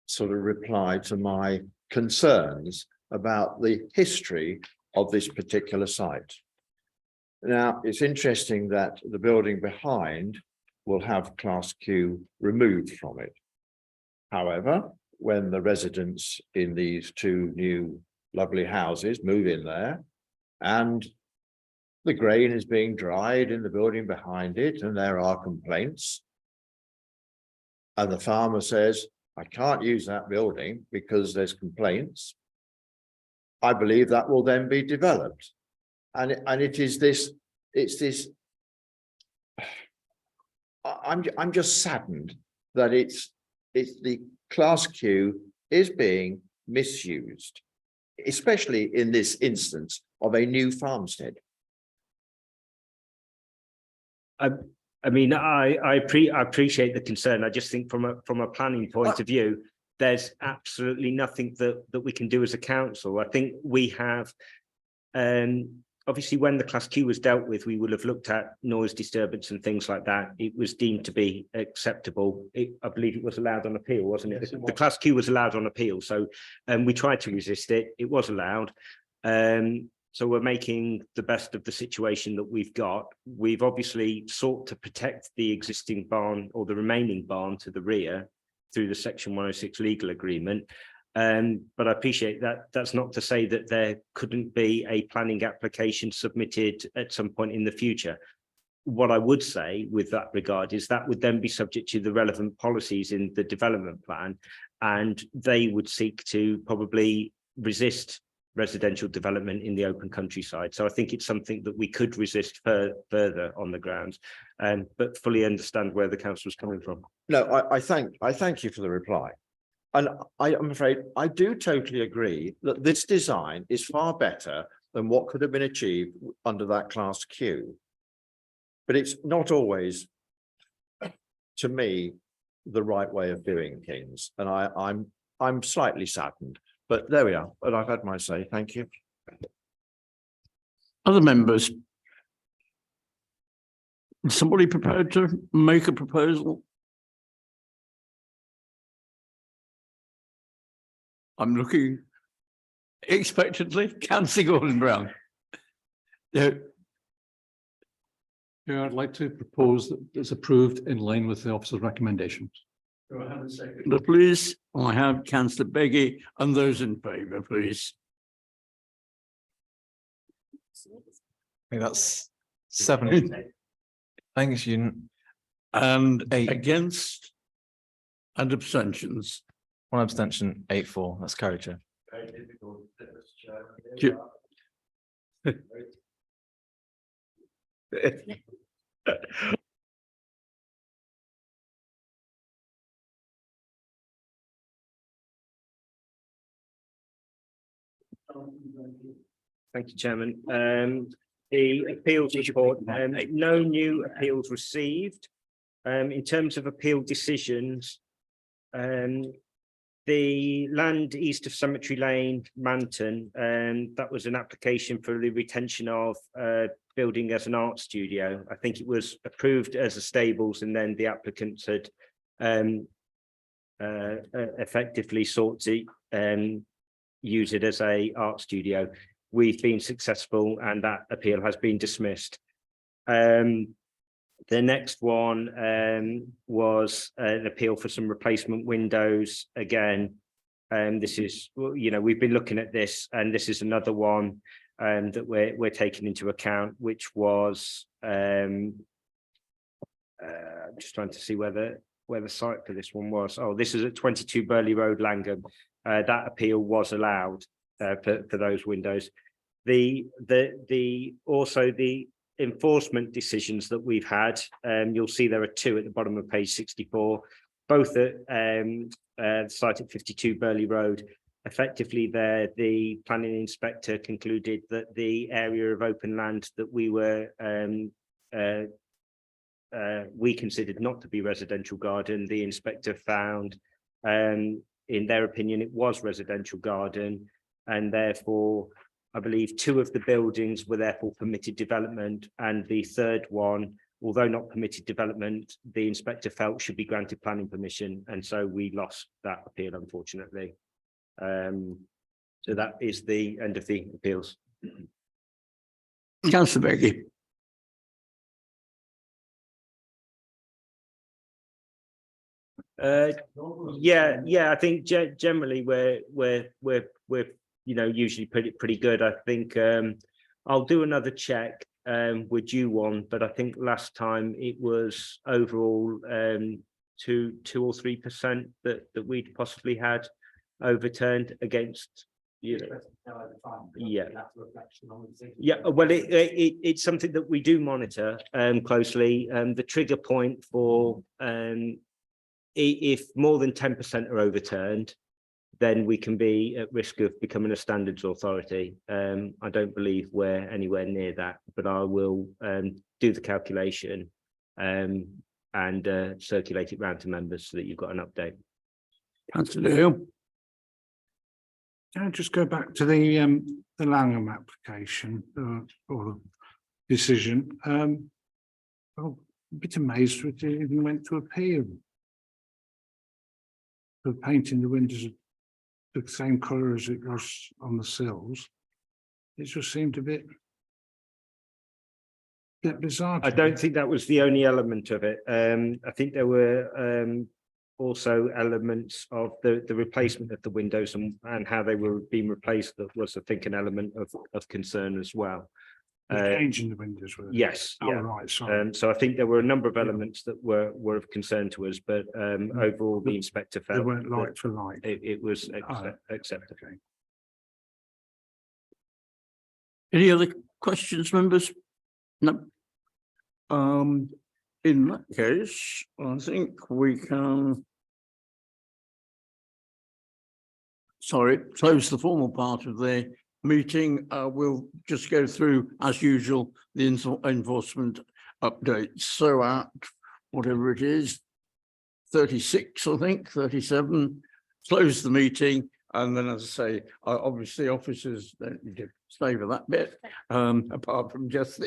sort of reply to my concerns about the history of this particular site. Now, it's interesting that the building behind will have class Q removed from it. However, when the residents in these two new lovely houses move in there and the grain is being dried in the building behind it and there are complaints, and the farmer says, I can't use that building because there's complaints, I believe that will then be developed. And it is this, it's this, I'm just saddened that it's the class Q is being misused, especially in this instance of a new farmstead. I mean, I appreciate the concern. I just think from a planning point of view, there's absolutely nothing that we can do as a council. I think we have, obviously, when the class Q was dealt with, we will have looked at noise disturbance and things like that. It was deemed to be acceptable. I believe it was allowed on appeal, wasn't it? The class Q was allowed on appeal. So we tried to resist it. It was allowed. So we're making the best of the situation that we've got. We've obviously sought to protect the existing barn or the remaining barn to the rear through the section 106 legal agreement. But I appreciate that. That's not to say that there couldn't be a planning application submitted at some point in the future. What I would say with that regard is that would then be subject to the relevant policies in the development plan, and they would seek to probably resist residential development in the open countryside. So I think it's something that we could resist further on the grounds, but fully understand where the council is coming from. No, I thank you for the reply. And I'm afraid I do totally agree that this design is far better than what could have been achieved under that class Q. But it's not always, to me, the right way of doing things. And I'm slightly saddened, but there we are. But I've had my say. Thank you. Other members? Is somebody prepared to make a proposal? I'm looking expectantly. Councillor Gordon Brown. Yeah, I'd like to propose that it's approved in line with the officer's recommendations. Do I have a second? Please, I have Councillor Beggy and those in favour, please. I think that's 7. Thanks, you. And 8. Against and abstentions. 1 abstention, 8-4. That's carried, Chair. Thank you, Chairman. The appeals report, no new appeals received. In terms of appeal decisions, the land east of Cemetery Lane, Manton, that was an application for the retention of building as an art studio. I think it was approved as a stables, and then the applicants had effectively sought to use it as a art studio. We've been successful and that appeal has been dismissed. The next one was an appeal for some replacement windows. Again, And this is, well, you know, we've been looking at this, and this is another one that we're taking into account, which was just trying to see where the site for this one was. Oh, this is at 22 Burley Road, Langham. That appeal was allowed for those windows. Also the enforcement decisions that we've had, you'll see there are two at the bottom of page 64, both at the site at 52 Burley Road. Effectively there, the planning inspector concluded that the area of open land that we considered not to be residential garden, the inspector found, in their opinion, it was residential garden, and therefore, I believe two of the buildings were therefore permitted development, and the third one, although not permitted development, the inspector felt should be granted planning permission, and so we lost that appeal, unfortunately. So that is the end of the appeals. Councillor Beggy. Yeah, I think generally we're you know, usually pretty good. I think I'll do another check with you one, but I think last time it was overall 2 or 3% that we'd possibly had overturned against, you know. Yeah, well, it's something that we do monitor closely. The trigger point for if more than 10% are overturned, then we can be at risk of becoming a standards authority. I don't believe we're anywhere near that, but I will do the calculation and circulate it round to members so that you've got an update. Councillor Hill. Can I just go back to the Langham application or the decision? I'm a bit amazed that it even went to appeal. For painting the windows the same colour as it was on the sills. It just seemed a bit bizarre. I don't think that was the only element of it. I think there were also elements of the replacement of the windows and how they were being replaced that was, I think, an element of concern as well. Changing the windows. Yes. Oh, Yeah. right. Sorry. So I think there were a number of elements that were of concern to us, but overall the inspector felt They weren't like that for like. it was acceptable. Okay. Any other questions, members? No. In that case, I think we can. Sorry, close the formal part of the meeting. We'll just go through, as usual, the enforcement updates. So at whatever it is, 36, I think, 37, close the meeting. And then, as I say, obviously officers don't need to stay for that bit, apart from just this.